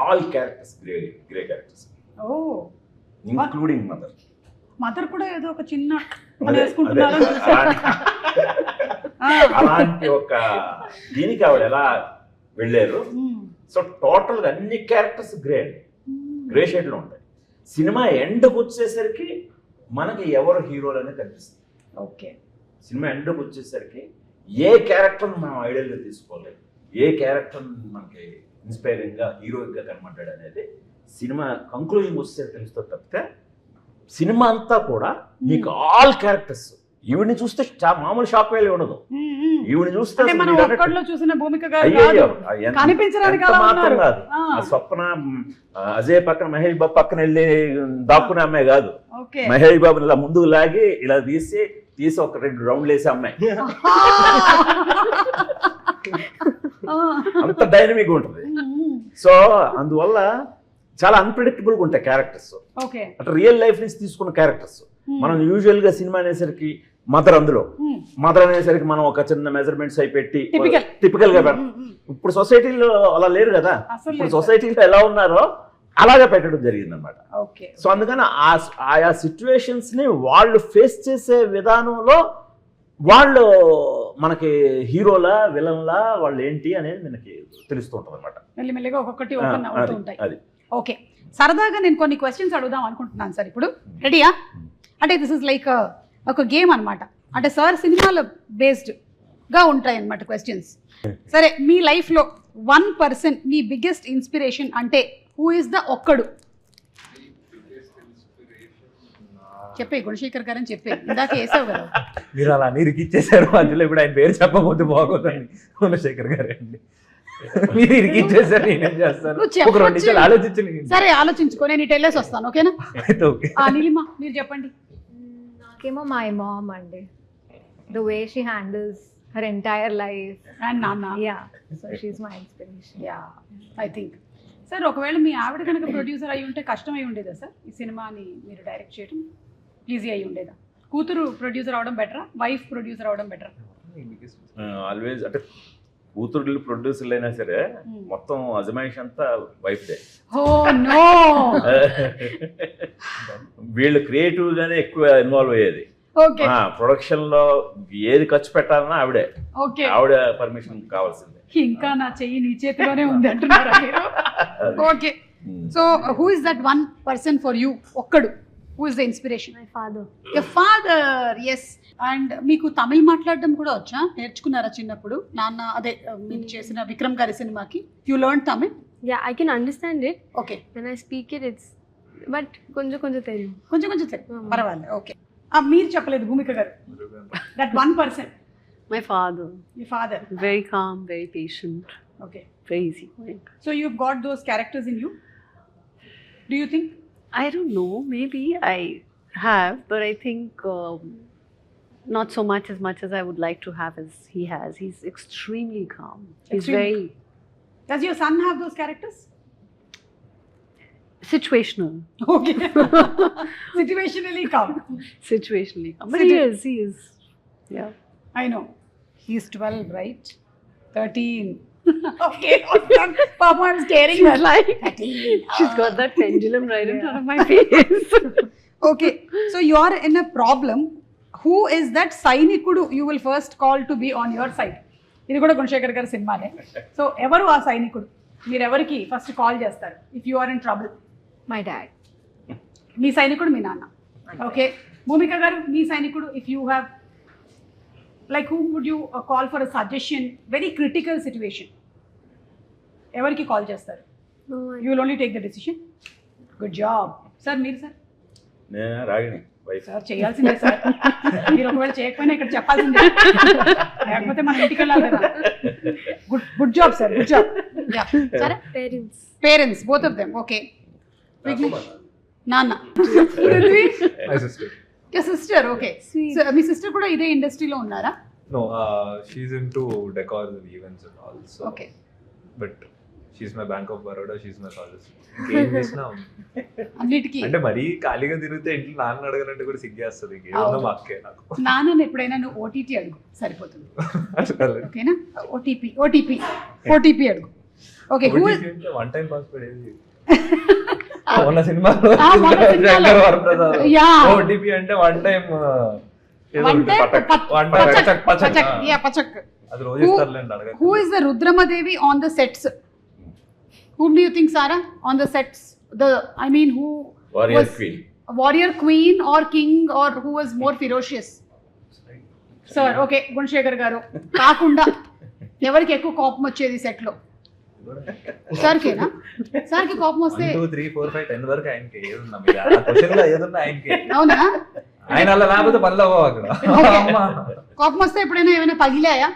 All characters grey characters, including mother. Mother కూడా ఏదో ఒక చిన్న వేసుకుంటున్నారు. అలాంటి ఒక దీనికి ఆవిడ ఎలా వెళ్ళారు. సో టోటల్ గా అన్ని క్యారెక్టర్స్ గ్రే షేడ్ లో ఉంటాయి. సినిమా ఎండ్కి వచ్చేసరికి మనకి ఎవరు హీరోలు అనేది కనిపిస్తుంది. ఓకే, సినిమా ఎండ్కి వచ్చేసరికి ఏ క్యారెక్టర్ మనం ఐడియల్ గా తీసుకోలేదు, ఏ క్యారెక్టర్ మనకి ఇన్స్పైరింగ్ గా హీరోయిక్ గా కనబడ్డాడు అనేది సినిమా కంక్లూజన్ వస్తే తెలుస్తుంది తప్పితే సినిమా అంతా కూడా మీకు ఆల్ క్యారెక్టర్స్. ఈవిడిని చూస్తే మామూలు షాక్ వేలు ఉండదు. ఈవిడిని చూస్తే చూసిన భూమిక గారు కనిపించడానికి మాత్రం కాదు, స్వప్న అజయ్ పక్కన మహేష్ బాబు పక్కన వెళ్ళి దాక్కునే అమ్మాయి కాదు. మహేష్ బాబుని ఇలా ముందుకు లాగి ఇలా తీసి ఒక 2 రౌండ్లు వేసే అమ్మాయి. అంత డైనమిక్ ఉంటుంది. సో అందువల్ల చాలా అన్ప్రెడిక్టబుల్ గా ఉంటాయి క్యారెక్టర్స్. అంటే రియల్ లైఫ్ నుంచి తీసుకున్న క్యారెక్టర్స్. మనం యూజువల్ గా సినిమా అనేసరికి మదర్, అందులో మదర్ అనేసరికి మనం ఒక చిన్న మెజర్మెంట్స్ అయి పెట్టి టిపికల్ గా పెడతాం. ఇప్పుడు సొసైటీలో అలా లేరు కదా. ఇప్పుడు సొసైటీలో ఎలా ఉన్నారో అలాగే పెట్టడం జరిగింది అనమాట. సో అందుకని ఆయా సిచ్యువేషన్స్ ని వాళ్ళు ఫేస్ చేసే విధానంలో వాళ్ళు మనకి హీరోలా విలన్లా వాళ్ళు ఏంటి అనేది మనకి తెలుస్తూ ఉంటుంది అనమాట. మెల్లిమెల్లిగా ఒక్కొక్కటి ఓపెన్ అవుతూ ఉంటాయి. అది ఓకే. సరదాగా నేను కొన్ని క్వశ్చన్స్ అడుగుదాం అనుకుంటున్నాను సార్. ఇప్పుడు రెడీయా? అంటే దిస్ ఇస్ లైక్ ఒక గేమ్ అనమాట. అంటే సార్ సినిమాలో బేస్డ్గా ఉంటాయి అన్నమాట క్వశ్చన్స్. సరే, మీ లైఫ్లో 1% మీ బిగ్గెస్ట్ ఇన్స్పిరేషన్ అంటే హూ ఇస్ ద ఒక్కడు? చెప్పే గుణశేఖర్ గారు అని చెప్పే ఇందాక వేసావు కదా. మీరు అలా అన్ని ఇరికిచ్చేసారు మధ్యలో. ఇప్పుడు ఆయన పేరు చెప్పకపోతే బాగోదండి. గుణశేఖర్ గారే అండి. మీరు ఇరికిచ్చేసారు, నేనేం చేస్తాను? ఒక 2 నిమిషాలు ఆలోచించండి. సరే, ఆలోచించుకో, నేను ఇటు వెళ్ళేసి వస్తాను. ఓకేనా? నీలిమా మీరు చెప్పండి. నాకేమో మై మామ్ అండి. The way she handles her entire life and nana, yeah, so she's my inspiration. Yeah, I think sir ఒకవేళ మీ ఆవిడ కనుక ప్రొడ్యూసర్ అయి ఉంటే కష్టం అయి ఉండేదా సార్ ఈ సినిమాని మీరు డైరెక్ట్ చేయడం? ఈజీ అయి ఉండేదా? కూతురు ప్రొడ్యూసర్ అవడం బెటరా, వైఫ్ ప్రొడ్యూసర్ అవడం బెటరా? ఆల్వేస్ అంటే కూతురు ప్రొడ్యూసర్లు అయినా సరే మొత్తం అజమాయిష్ అంతా వైఫ్ డే. ఓ నో, వీళ్ళు క్రియేటివ్ గానే ఎక్కువ ఇన్వాల్వ్ అయ్యేది. ప్రొడక్షన్ లో ఏది ఖర్చు పెట్టాలన్నా ఆవిడ పర్మిషన్ కావాల్సిందే. ఇంకా నా చెయ్యి నీ చేతిలోనే ఉంది అంటున్నారా మీరు? Okay, so who is that 1% for you? ఒక్కడు. Who is the inspiration? My father. Your father, yes. And మీకు తమిళ్ మాట్లాడడం కూడా వచ్చా? నేర్చుకున్నారా చిన్నప్పుడు? నాన్న అదే మీరు చేసిన విక్రమ్ గారి సినిమాకి you learn Tamil? Yeah, I can understand it. Okay. When I speak it it's but కొంచెం తెలియదు. కొంచెం తెలియదు, పర్వాలేదు. ఓకే, మీరు చెప్పలేదు భూమిక గారు. That 1%. My father. Your father. Very calm, very patient. Okay. Very easy going. So you've got those characters in you? Do you think? I don't know. Maybe I have, but I think not so much as I would like to have as he has. He's extremely calm. He's very. Does your son have those characters? Situational. Okay. Situationally calm. Situationally calm. But he is. Yeah. I know. He's 12, right? 13. Okay. Papa, I'm staring. She's like, 13. She's got that pendulum right in front of my face. Okay. So you are in a problem. Who is that Sainikudu you will first call to be on your side? ఇది కూడా గుణశేఖర్ గారి సినిమానే. సో ఎవరు ఆ సైనికుడు? మీరు ఎవరికి ఫస్ట్ కాల్ చేస్తారు if you are in trouble? My dad. మీ సైనికుడు మీ నాన్న. ఓకే. భూమిక గారు మీ సైనికుడు if you have like whom would you call for a suggestion, very critical situation? Everki call chestaru? No, you will only take the decision. Good job sir. Meer sir? నేను రాగిణి వైఫ్. సార్ చేయాల్సిందే సార్. మీరు ఒకవేళ చేయకపోయినా ఇక్కడ చెప్పాల్సిందే, లేకపోతే మన ఇంటికి వెళ్ళాలి కదా. Good job sir, good job. Yeah సరే. Parents both of them. Okay. నాన్న. My sister. Your sister, okay. So మీ సిస్టర్ కూడా ఇదే ఇండస్ట్రీలో ఉన్నారా? No, she's into decors and events and all. So, okay. But she's my bank of Baroda, she's my college. ఏం చేసినా అన్నిటికీ అంటే మరీ ఖాళీగా తిరిగితే ఇంట్లో నాన్న అడగాలంటే కూడా సిగ్గేస్తుంది. ఏమన్నా మా అక్కే నాకు. నాన్నని ఎప్పుడైనా నువ్వు ఓటీటీ అడుగు సరిపోతుంది, అసలు ఓకేనా? ఓటీపీ అడుగు. ఓకే, వన్ టైం పాస్వర్డ్ ఏది మొన్న సినిమాలో మొన్న సినిమాలో. శంకర్ వరప్రసాద్ Yeah. ఓటీపీ అంటే వన్ టైం పచక్. అది రోజు ఇస్తారులేండి అడగ. Who is the Rudramadevi on the sets? Whom do you think, Sarah, on the sets? Who warrior was queen. a warrior queen or king, or who was more ferocious? Sir, okay, Gunasekhar గారు కాకుండా ఎవరికి ఎక్కువ కోపం వచ్చేది సెట్ లో? సార్కేనా? సార్కి కోపం వస్తే 1 2 3 4 5 10 వరకు ఆయనకి ఏదున్నా మీరు ఆ క్వశ్చన్ లో ఏదున్నా ఆయనకి. అవునా? ఆయన అలా లేకపోతే పనులు అవ్వవు అక్కడ. అమ్మా కోపం వస్తే ఎప్పుడైనా ఏమైనా పగిలాయా?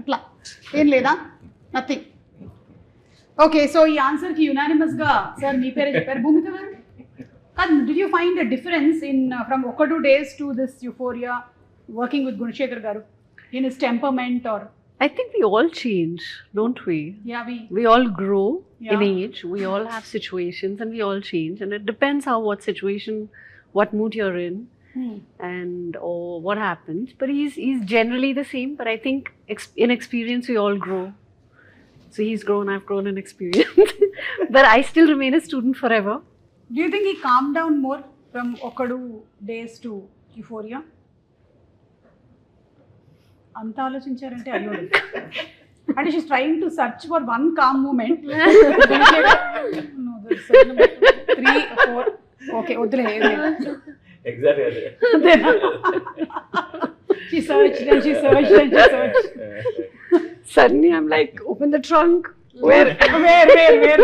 అట్లా ఏం లేదా? నథింగ్. ఓకే, సో ఈ ఆన్సర్ కి యునానిమస్ గా సార్ మీ పేరే చెప్పారు. భూమిక గారు, కాదు, did you find a difference in from 1-2 days to this Euphoria working with Gunasekhar గారు in his temperament? Or I think we all change, don't we? Yeah We all grow in Yeah. age, we all have situations, and we all change, and it depends how, what situation, what mood you're in, and or what happens. But he's generally the same, but I think in experience we all grow. So he's grown, I've grown in experience. But I still remain a student forever. Do you think he calmed down more from 1-2 days to euphoria? అంత ఆలోచించారంటే అయ్యో, అంటే she's trying to search for one calm moment. 3 4 okay, వద్దులే. ఎగ్జాక్ట్లీ అదే. She searched and she searched and she searched. Suddenly I'm like, open the trunk. Where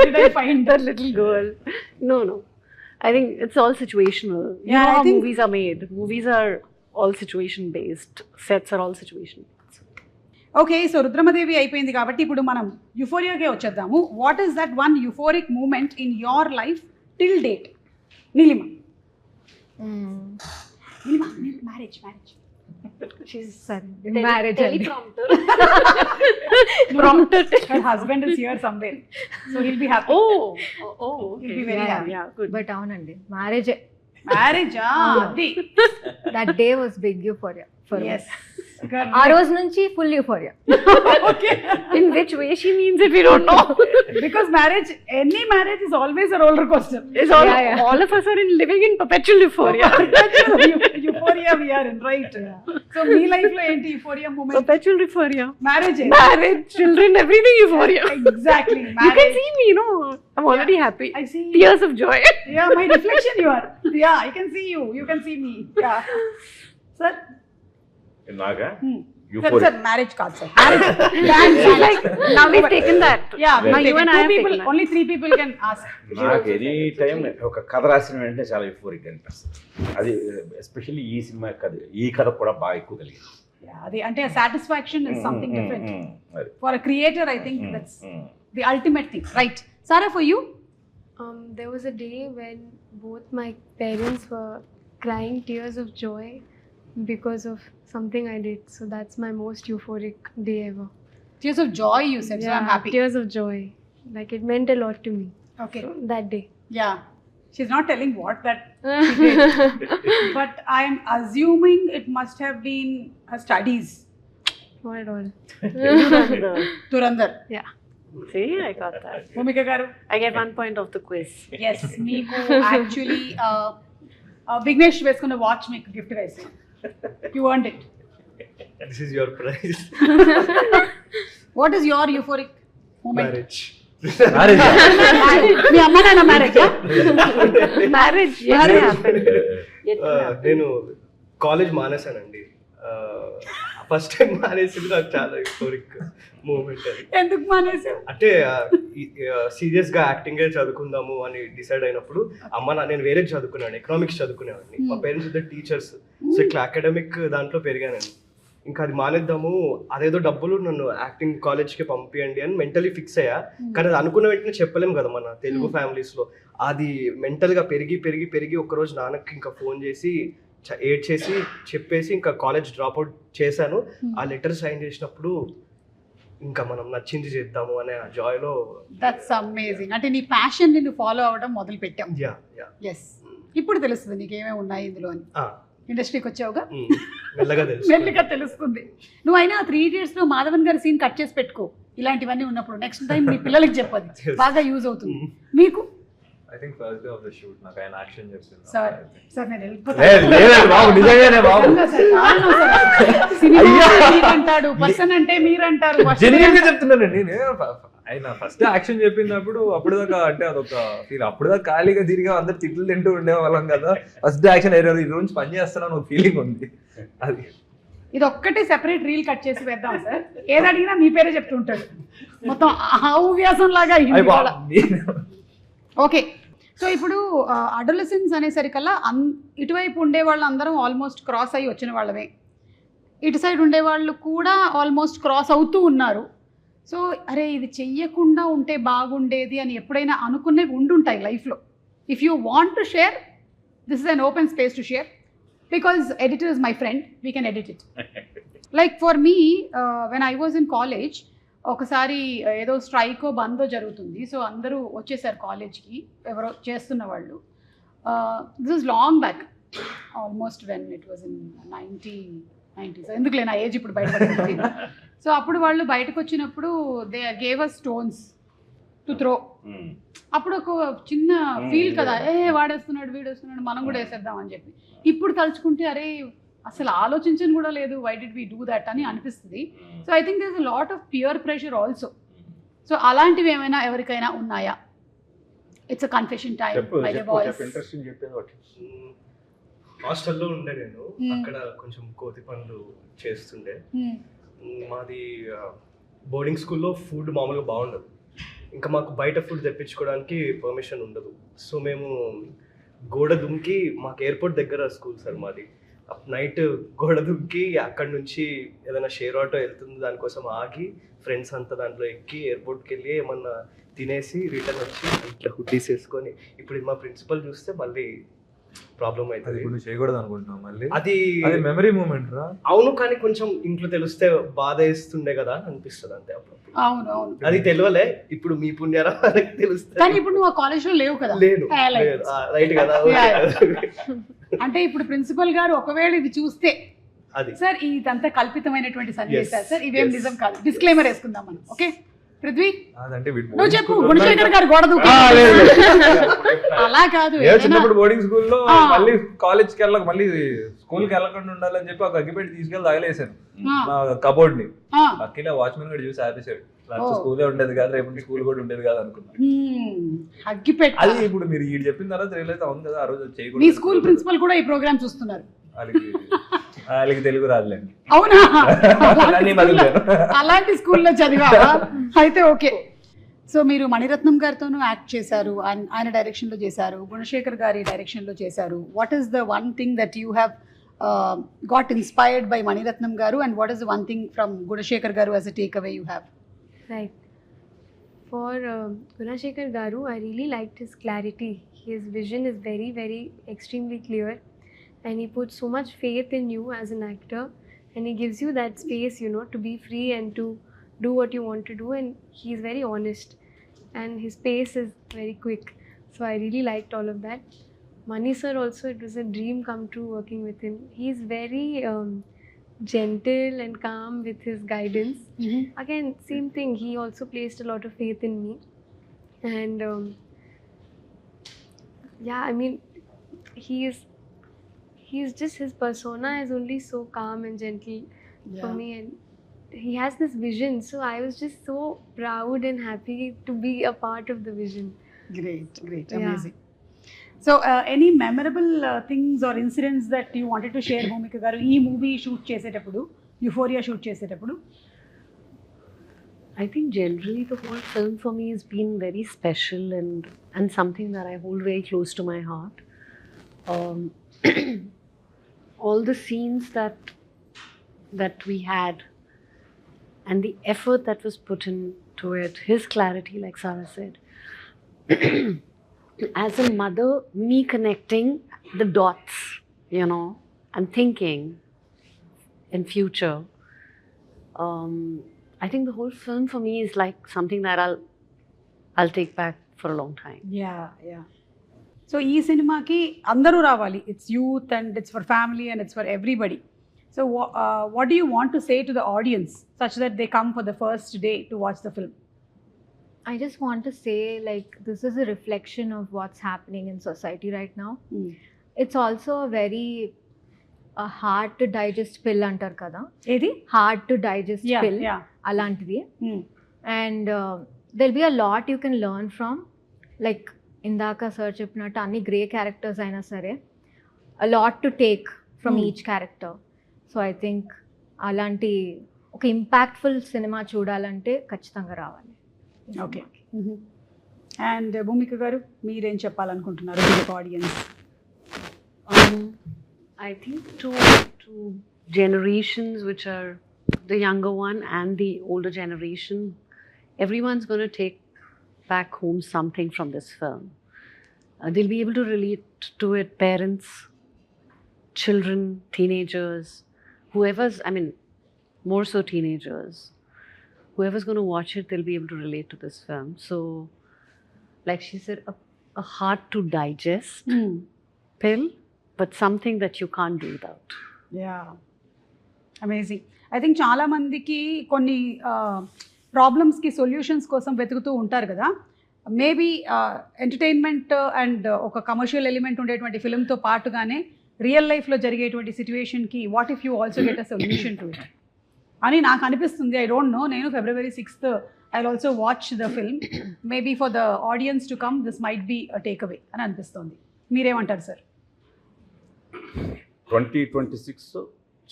did I find That little girl. No. I think it's all situational. You Yeah, know I how think- movies are made. Movies are all situation based. Sets are all situation based. Okay, so Rudhramadevi అయిపోయింది కాబట్టి ఇప్పుడు మనం యుఫోరియాకే వచ్చేద్దాము. What is that one euphoric moment in your life till date? Neelima. Marriage. She's marriage teleprompter. Prompter. Her husband is here somewhere, so he'll be happy. Okay. He'll be very happy. Yeah, good. But అవునండి, మ్యారేజ్ మ్యారేజ్ అది. That day was big euphoria for Yes. ఆ రోజు నుంచి full euphoria. Okay. In which way she means it, we don't know. Because any marriage is always a roller coaster. It's all of us are living in perpetual euphoria. Euphoria we are in, right? So me life lo enti euphoria moment? Perpetual euphoria. Marriage. Children, everything euphoria. Exactly. You Marriage. can see me, I'm already happy. I see. Tears of joy. Yeah, my reflection you are. Yeah, I can see you. You can see me. Yeah. Sir? Naga Sir, euphoria. marriage card, sir. She's like, now we've taken that. Yeah, Now we've you taken and I two have people, taken that. only 3 people can ask. నాకు ఎనీ టైం ఒక కథ రాసిన వెంటనే చాలా యూఫోరిక్ అనిపిస్తుంది. అది ఎస్పెషల్లీ ఈ సినిమా కథ, ఈ కథ కూడా బాగా ఎక్కువ కలిగింది. Yeah, the satisfaction is something different. For a creator, I think that's the ultimate thing, right? Sarah, for you? There was a day when both my parents were crying tears of joy because of something I did. So that's my most euphoric day ever. Tears of joy, you said. So I'm happy. Tears of joy. Like it meant a lot to me. Okay. So, that day. Yeah. She's not telling what that she did. But I am assuming it must have been her studies. Not at all. Turandar. Yeah. See, I got that. Bhumika garu. I get 1 point of the quiz. Yes, meeku actually Vignesh వేసుకున్న వాచ్ మీకు గిఫ్ట్ గా ఇస్తాను. You earned it. This is your prize. What is your euphoric moment? Marriage. మీ అమ్మ నాన్న marriage? Marriage yet to happen. Yet to happen. నేను కాలేజ్ మానేశానండి. ఫస్ట్ టైం మానేసింది నాకు చాలా హిస్టోరిక్ మూమెంట్ అది. ఎందుకు మానేసావు? అంటే సీరియస్ గా యాక్టింగ్ చదువుకుందాము అని డిసైడ్ అయినప్పుడు నేను వేరే చదువుకున్నాను, ఎకనామిక్స్ చదువుకునేవాడిని. మా పేరెంట్స్ ఇద్దరు టీచర్స్. సో ఇట్లా అకాడమిక్ దాంట్లో పెరిగానండి. ఇంకా అది మానేద్దాము, అదేదో డబ్బులు నన్ను యాక్టింగ్ కాలేజ్కి పంపియండి అని మెంటలీ ఫిక్స్ అయ్యా. కానీ అది అనుకున్న వెంటనే చెప్పలేము కదా మన తెలుగు ఫ్యామిలీస్లో. అది మెంటల్గా పెరిగి పెరిగి పెరిగి ఒకరోజు నాన్నకి ఇంకా ఫోన్ చేసి ఏడ్ చేసి చెప్పేసి ఇంకా కాలేజ్ డ్రాప్ అవుట్ చేశాను. ఆ లెటర్ సైన్ చేసినప్పుడు ఇంకా మనం నచ్చింది చేద్దాము అనే ఆ జాయ్లో. That's amazing. అంటే నీ ప్యాషన్ నిన్ను ఫాలో అవ్వడం మొదలు పెట్టాం. యా యా ఎస్, ఇప్పుడు తెలుస్తుంది నీకేమేమి ఉన్నాయి ఇందులో అని. ఇండస్ట్రీకి వచ్చావుగా మెల్లగా తెలుసు. మెల్లిగా తెలుస్తుంది. నువ్వు అయినా 3 Idiots లో మాధవన్ గారి సీన్ కట్ చేసి పెట్టుకో, ఇలాంటివన్నీ ఉన్నప్పుడు నెక్స్ట్ టైం నీ పిల్లలకి చెప్పదు, బాగా యూజ్ అవుతుంది మీకు. I think first day of the shoot నాకు ఆయన యాక్షన్ చెప్పింది. సార్ సార్ నేను లేదు బాబు, నిజంగానే బాబు, అంటాడు పర్సన్ అంటే మీరంటారు. జెన్యున్ గా చెప్తున్నానండి. నేను ఆయన ఫస్ట్ యాక్షన్ చెప్పినప్పుడు అప్పటిదాకా అంటే అదొక ఫీల్, అప్పటిదాకా ఖాళీగా తిరిగా అందరు తిట్లు తింటూ ఉండేవాళ్ళం కదా. ఫస్ట్ యాక్షన్ ఈ రోజు పని చేస్తున్నాను ఒక ఫీలింగ్ ఉంది. అది ఇది ఒక్కటే సెపరేట్ రీల్ కట్ చేసి వేద్దాం సార్. ఏది అడిగినా మీ పేరే చెప్తుంటాడు, మొత్తం హవ్యాసం లాగా. ఓకే, సో ఇప్పుడు అడోలసెన్స్ అనేసరికల్లా ఇటువైపు ఉండే వాళ్ళు అందరం ఆల్మోస్ట్ క్రాస్ అయ్యి వచ్చిన వాళ్ళమే, ఇటు సైడ్ ఉండేవాళ్ళు కూడా ఆల్మోస్ట్ క్రాస్ అవుతూ ఉన్నారు. సో అరే ఇది చెయ్యకుండా ఉంటే బాగుండేది అని ఎప్పుడైనా అనుకునేవి ఉండుంటాయి లైఫ్లో. If you want to share, this is an open space to share, because editor is my friend, we can edit it. Like for me, when I was in college, ఒకసారి ఏదో స్ట్రైకో బందో జరుగుతుంది. సో అందరూ వచ్చేసారు కాలేజ్కి, ఎవరో చేస్తున్న వాళ్ళు. This is long back, almost when it was in 90s. ఎందుకులే నా ఏజ్ ఇప్పుడు బయటపడుతుంది. సో అప్పుడు వాళ్ళు బయటకు వచ్చినప్పుడు they gave us stones to throw. అప్పుడు ఒక చిన్న ఫీల్ కదా, వాడేస్తున్నాడు వీడేస్తున్నాడు మనం కూడా వేసేద్దాం అని చెప్పి. ఇప్పుడు తలుచుకుంటే అరే అసలు ఆలోచించని కూడా లేదు, why did we do that అని అనిపిస్తుంది. So I think there is a lot of peer pressure also. So అలాంటివి ఏమైనా ఎవరికైనా ఉన్నాయా? It's a confession time by the boys. హాస్టల్లో ఉండే నేను, అక్కడ కొంచెం కోతి పనులు చేస్తుండే. మాది బోర్డింగ్ స్కూల్లో ఫుడ్ మామూలుగా బాగుండదు, ఇంకా మాకు బయట ఫుడ్ తెప్పించుకోవడానికి పర్మిషన్ ఉండదు. సో మేము గోడ దుంకి, మాకు ఎయిర్పోర్ట్ దగ్గర స్కూల్ సార్ మాది, నైట్ గోడ దుంకి అక్కడ నుంచి ఏదైనా షేర్ ఆటో వెళ్తుంది దానికోసం ఆగి ఫ్రెండ్స్ అంతా దాంట్లో ఎక్కి ఎయిర్పోర్ట్కి వెళ్ళి ఏమన్నా తినేసి రిటర్న్ వచ్చి ఇట్లా హుడ్డీస్ వేసుకొని. ఇప్పుడు మా ప్రిన్సిపల్ చూస్తే మళ్ళీ ప్రాబ్లం అవుతుంది. ఇప్పుడు చేయకూడదు అనుకుంటున్నాం మళ్ళీ, అది మెమరీ మూమెంట్ రా. అవును, కానీ కొంచెం ఇంట్లో తెలిస్తే బాధ వేస్తుండే కదా అనిపిస్తుంది అంతే అప్పుడప్పుడు. అవును అవును, అది తెలియలే, ఇప్పుడు మీ పుణ్యారా వాళ్ళకి తెలుస్తుంది. కానీ ఇప్పుడు నువ్వు ఆ కాలేజ్లో లేవు కదా. లేను, రైట్ కదా. అంటే ఇప్పుడు ప్రిన్సిపల్ గారు ఒకవేళ ఇది చూస్తే, అది సార్ ఇదంతా కల్పితమైనటువంటి సన్నివేశాలు సార్, ఇవేం నిజం కాదు, డిస్క్లైమర్ వేసుకుందాం మనం. ఓకే పృథ్వీ, నువ్వు చెప్పు. గుణశేఖర్ గారు గోడ దూకు. అలా కాదు, చిన్నప్పుడు బోర్డింగ్ స్కూల్లో మళ్ళీ కాలేజ్కి వెళ్ళక, మళ్ళీ స్కూల్కి వెళ్ళకుండా ఉండాలని చెప్పి ఒక అగ్గిపెట్టి తీసుకెళ్ళి తగలేసాను నా కబోర్డ్ ని. అక్కిలా వాచ్మెన్ కూడా చూసి ఆపేసాడు, స్కూలే ఉండేది కాదు, రేపు స్కూల్ కూడా ఉండేది కాదు అనుకున్నాను. అగ్గిపెట్టి అది ఇప్పుడు మీరు ఈ చెప్పిన తర్వాత రియలైజ్ అవును కదా, ఆ రోజు చేయకూడదు. మీ స్కూల్ ప్రిన్సిపల్ కూడా ఈ ప్రోగ్రామ్ చూస్తున్నారు. వాళ్ళకి తెలుగు రాదులేండి. అవునా, అలాంటి స్కూల్లో చదివావా? అయితే ఓకే. సో మీరు మణిరత్నం గారితోనూ యాక్ట్ చేశారు, ఆయన డైరెక్షన్లో చేశారు, గుణశేఖర్ గారి డైరెక్షన్లో చేశారు. What is the one thing that you have got inspired by Mani Ratnam garu, and what is the one thing from Gunasekhar garu as a take away you have? Right. For Gunashekhar Garu, I really liked his clarity. His vision is very, very extremely clear, and he puts so much faith in you as an actor, and he gives you that space, you know, to be free and to do what you want to do, and he's very honest, and his pace is very quick. So I really liked all of that. Mani sir also, it was a dream come true working with him. He's very gentle and calm with his guidance. Again, same thing, he also placed a lot of faith in me, and yeah, I mean, he's just, his persona is only so calm and gentle for me, and he has this vision, so I was just so proud and happy to be a part of the vision. Great, amazing. So any memorable things or incidents that you wanted to share, Bhumika garu, ee movie shoot chesetappudu, Euphoria shoot chesetappudu? I think generally the whole film for me has been very special and something that I hold very close to my heart. All the scenes that we had and the effort that was put into it, his clarity, like Sarah said. As a mother, me connecting the dots, you know, and thinking in future. I think the whole film for me is like something that I'll take back for a long time. Yeah. So ఈ సినిమాకి అందరూ రావాలి. It's youth and it's for family and it's for everybody. So what do you want to say to the audience such that they come for the first day to watch the film? I just want to say, like, this is a reflection of what's happening in society right now. It's also a very hard to digest pill antar kada. ఏది? Hard to digest pill. Alantidi. And there'll be a lot you can learn from. Like, indaka sir cheppinattu anni grey characters aina sare, a lot to take from each character. So I think alanti oka impactful cinema చూడాలంటే ఖచ్చితంగా రావాలి. ఓకే. అండ్ భూమిక గారు మీరేం చెప్పాలనుకుంటున్నారు audience? I think to generations which are the younger one and the older generation, everyone's going to take back home something from this film. They'll be able to relate to it, parents, children, teenagers, whoever's, I mean, more so teenagers. Whoever's going to watch it, they'll be able to relate to this film. So, like she said, a hard to digest pill, but something that you can't do without. Yeah. Amazing. I think చాలా మందికి కొన్ని ప్రాబ్లమ్స్కి సొల్యూషన్స్ కోసం వెతుకుతూ ఉంటారు కదా. మేబీ ఎంటర్టైన్మెంట్ అండ్ ఒక కమర్షియల్ ఎలిమెంట్ ఉండేటువంటి ఫిల్మ్తో పాటుగానే రియల్ లైఫ్లో జరిగేటువంటి సిచ్యువేషన్కి what if you also get a solution to it అని నాకు అనిపిస్తుంది. I don't know. నేను February 6th I will also watch the film. Maybe for the audience to come this might be a take away అని అనిపిస్తుంది. మీరేమంటారు సార్? 2026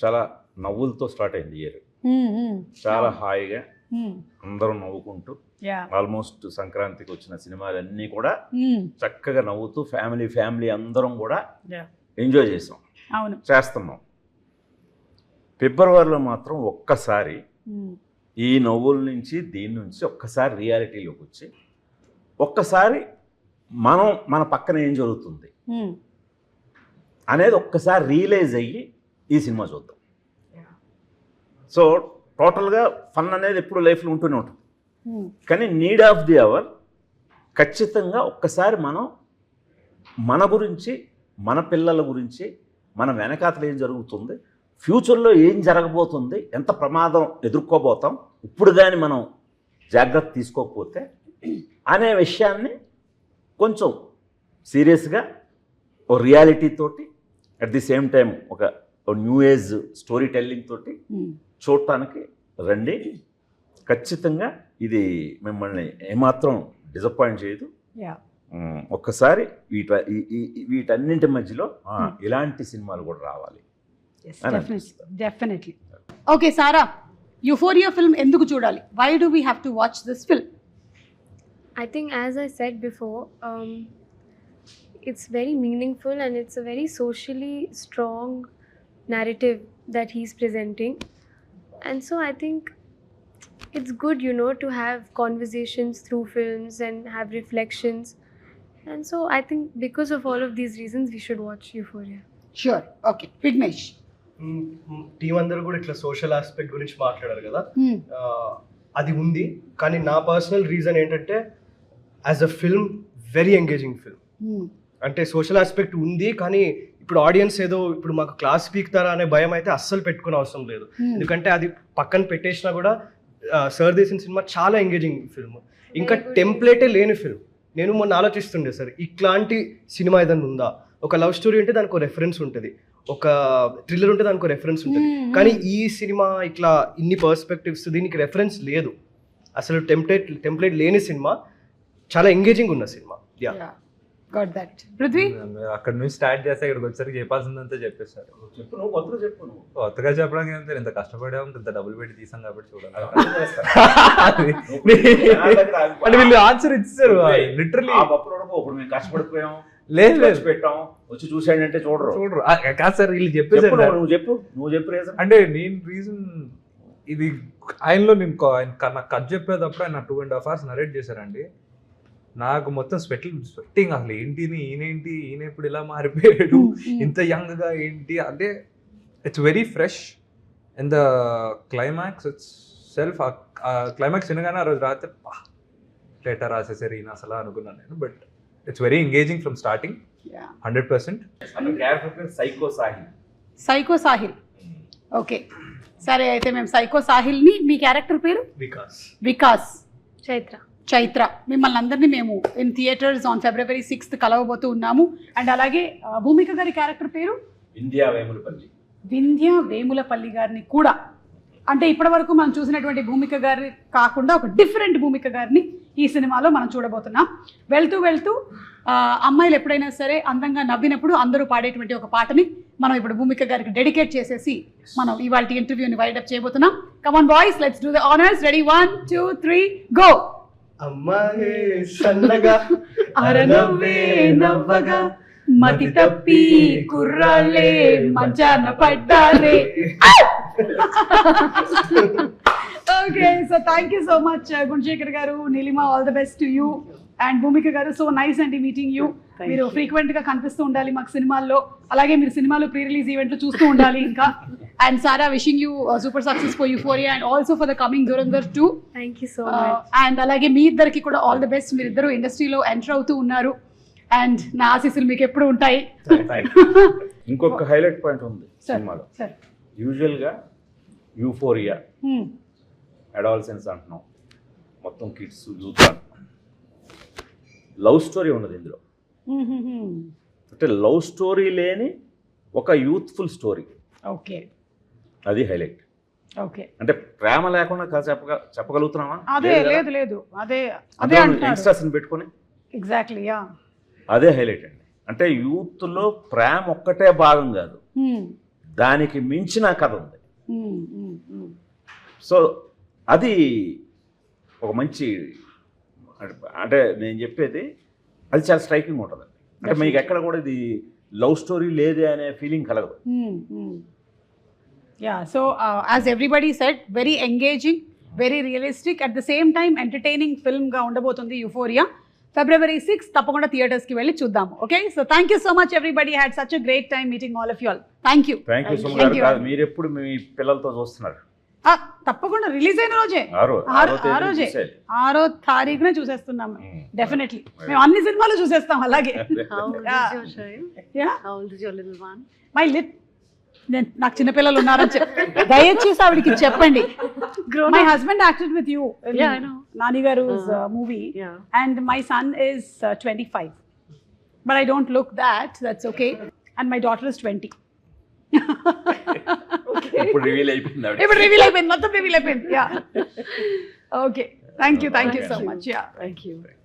చాలా నవ్వులతో స్టార్ట్ అయింది ఇయర్. చాలా హాయిగా అందరూ నవ్వుకుంటూ ఆల్మోస్ట్ సంక్రాంతికి వచ్చిన సినిమాలన్నీ కూడా చక్కగా నవ్వుతూ ఫ్యామిలీ అందరం కూడా ఎంజాయ్ చేసాం, చేస్తున్నాం. ఫిబ్రవరిలో మాత్రం ఒక్కసారి ఈ నవ్వుల నుంచి దీని నుంచి ఒక్కసారి రియాలిటీలోకి వచ్చి ఒక్కసారి మన పక్కన ఏం జరుగుతుంది అనేది ఒక్కసారి రియలైజ్ అయ్యి ఈ సినిమా చూద్దాం. సో టోటల్గా ఫన్ అనేది ఎప్పుడు లైఫ్లో ఉంటూనే ఉంటుంది, కానీ నీడ్ ఆఫ్ ది అవర్ ఖచ్చితంగా ఒక్కసారి మన గురించి, మన పిల్లల గురించి, మన వెనకాతలు ఏం జరుగుతుంది, ఫ్యూచర్లో ఏం జరగబోతుంది, ఎంత ప్రమాదం ఎదుర్కోబోతాం ఇప్పుడు కానీ మనం జాగ్రత్త తీసుకోకపోతే అనే విషయాన్ని కొంచెం సీరియస్గా ఓ రియాలిటీ తోటి అట్ ది సేమ్ టైం ఒక న్యూ ఏజ్ స్టోరీ టెల్లింగ్ తోటి చూడటానికి రండి. ఖచ్చితంగా ఇది మిమ్మల్ని ఏమాత్రం డిసప్పాయింట్ చేయదు. ఒక్కసారి వీటన్నింటి మధ్యలో ఇలాంటి సినిమాలు కూడా రావాలి. Definitely. Okay Sara, Euphoria film ఎందుకు చూడాలి? Why do we have to watch this film? I think, as I said before, it's very meaningful and it's a very socially strong narrative that he's presenting. And so I think it's good, to have conversations through films and have reflections. And so I think because of all of these reasons, we should watch Euphoria. Sure. Okay. Vignesh. Team అందరూ కూడా ఇట్లా సోషల్ ఆస్పెక్ట్ గురించి మాట్లాడారు కదా, అది ఉంది. కానీ నా పర్సనల్ రీజన్ ఏంటంటే as a film very engaging film. అంటే సోషల్ ఆస్పెక్ట్ ఉంది, కానీ ఇప్పుడు ఆడియన్స్ ఏదో ఇప్పుడు మాకు క్లాస్ పీకుతారా అనే భయం అయితే అస్సలు పెట్టుకునే అవసరం లేదు. ఎందుకంటే అది పక్కన పెట్టేసినా కూడా సార్ తీసిన సినిమా చాలా ఎంగేజింగ్ ఫిల్మ్, ఇంకా టెంప్లేటే లేని ఫిల్మ్. నేను మొన్న ఆలోచిస్తుండే సార్, ఇట్లాంటి సినిమా ఏదైనా ఉందా? ఒక లవ్ స్టోరీ ఉంటే దానికి ఒక రెఫరెన్స్ ఉంటుంది, ఒక థ్రిల్లర్ ఉంటే దానికి ఒక రెఫరెన్స్ ఉంటుంది, కానీ ఈ సినిమా ఇట్లా ఇన్ని పర్స్పెక్టివ్స్, దీనికి రెఫరెన్స్ లేదు అసలు. టెంప్లేట్ లేని సినిమా, చాలా ఎంగేజింగ్ ఉన్న సినిమా. Got that. పృథ్వీ, అక్కడ నుంచి స్టార్ట్ చేస్తే ఇక్కడికి వచ్చేసరికి చెప్పాల్సిందంతా చెప్పేశారు. చెప్పు, నువ్వు కొత్తగా చెప్పు. నువ్వు కొత్తగా చెప్పడానికి ఏం ఇంత కష్టపడాము, ఇంత డబ్బులు పెట్టి తీసాం కాబట్టి చూడాలి. అంటే వీళ్ళు ఆన్సర్ ఇచ్చారు లిటరలీ. ఇప్పుడు మేము కష్టపడిపోయాం, లేదు పెట్టాం, వచ్చి చూసాడంటే చూడరు. కాదు సార్, వీళ్ళు చెప్పేసారు. నువ్వు చెప్పు రీజన్. అంటే నేను రీజన్ ఇది ఆయనలో నేను నాకు కథ చెప్పేటప్పుడు ఆయన 2.5 hours నరేట్ చేశారండి. నాకు మొత్తం స్వెట్టింగ్, అసలు ఏంటిని, ఈయన ఇప్పుడు ఇలా మారిపోయాడు, ఇంత యంగ్గా ఏంటి అంటే. It's very fresh and the climax it's self climax వినగానే ఆ రోజు రాత్రి లెటర్ రాసేసారు ఈయన అసలు అనుకున్నాను నేను. But it's very engaging from starting 100%. Character పేరు psycho Sahil. Psycho Sahil. Okay, సరే అయితే మేము సైకో సాహిల్ని, మీ క్యారెక్టర్ పేరు వికాస్ చైత్ర, మిమ్మల్ని అందరినీ మేము in theatres on February 6th కలవబోతూ ఉన్నాము. అండ్ అలాగే భూమిక గారి క్యారెక్టర్ పేరు వింధ్య వేములపల్లి గారిని కూడా, అంటే ఇప్పటి వరకు మనం చూసినటువంటి భూమిక గారి కాకుండా ఒక డిఫరెంట్ భూమిక గారిని ఈ సినిమాలో మనం చూడబోతున్నాం. వెళ్తూ వెళ్తూ అమ్మాయిలు ఎప్పుడైనా సరే అందంగా నవ్వినప్పుడు అందరూ పాడేటువంటి ఒక పాటని మనం ఇప్పుడు భూమిక గారికి డెడికేట్ చేసేసి మనం ఇవాళ ఇంటర్వ్యూని వైడప్ చేయబోతున్నాం. Come on boys, let's do the honours. Ready, 1 2 3 go. అమ్మాయే సన్నగా అరనవ్వే నవ్వగా మతి తప్పి కుర్రాళ్ళే మంచాన పడ్డారే. Okay, so thank you so much Gunasekhar గారు, Neelima, all the best to you. And Bhumika గారు, సో నైస్ అండి మీటింగ్ యూ. మీరు ఫ్రీక్వెంట్ గా కనిపిస్తూ ఉండాలి మాకు సినిమాల్లో, అలాగే మీరు సినిమాలు ప్రీ రిలీజ్ ఈవెంట్లు చూస్తూ ఉండాలి ఇంకా. And Sara, wishing you super success for Euphoria and also for the coming Dhurandhar 2. Thank you so much. And అలాగే మీ ఇద్దరికి కూడా ఆల్ ద బెస్ట్. మీరిద్దరు ఇండస్ట్రీలో ఎంటర్ అవుతూ ఉన్నారు అండ్ నా ఆశీస్సులు మీకు ఎప్పుడు ఉంటాయి. ఇంకొక హైలైట్ పాయింట్ ఉంది సినిమాలో. యూజువల్గా యూఫోరియా అడాల్సెన్స్ అంటున్నాం, మొత్తం కిడ్స్ యూత్ అంటున్నాం. లవ్ స్టోరీ ఉన్నది ఇందులో. అంటే లవ్ స్టోరీ లేని ఒక యూత్ఫుల్ స్టోరీ. ఓకే, అది హైలైట్. ఓకే, అంటే ప్రేమ లేకుండా చెప్పగలుగుతున్నామా? అదే లేదు లేదు, అదే అదే యంగ్స్టర్స్ పెట్టుకొని ఎగ్జాక్ట్లీ, యా, అదే హైలైట్ అండి. అంటే యూత్లో ప్రేమ ఒక్కటే భాగం కాదు, దానికి మించిన కథ ఉంది. సో అది ఒక మంచి, అంటే నేను చెప్పేది అది చాలా స్ట్రైకింగ్ ఉంటుంది. అంటే మీకు ఎక్కడ కూడా ఇది లవ్ స్టోరీ లేదే అనే ఫీలింగ్ కలగదు. Yeah, so as everybody said, very engaging, very realistic, at the same time entertaining ఫిల్మ్గా ఉండబోతుంది యూఫోరియా. February 6th తప్పకుండా థియేటర్స్కి వెళ్ళి చూద్దాము. Okay, so thank you so much everybody, had such a great time meeting all of you all. Thank you. Thank you so much. మీరు ఎప్పుడు మీ పిల్లలతో చూస్తున్నారు? తప్పకుండా రిలీజ్ అయిన రోజే, 6వ తారీఖునే చూసేస్తున్నాం. డెఫినెట్లీ మేము అన్ని సినిమాలు చూసేస్తాం అలాగే. మై లిట్, నాకు చిన్నపిల్లలు ఉన్నారని దయచేసి ఆవిడకి చెప్పండి. My husband acted with you Nani గారు movie and my son is 25, but I don't look that's okay. And my daughter is 20. ఇప్పుడు రివీల్ అయిపోయింది, మొత్తం రివీల్ అయిపోయింది. Yeah, okay, thank you so much. Yeah, Thank you.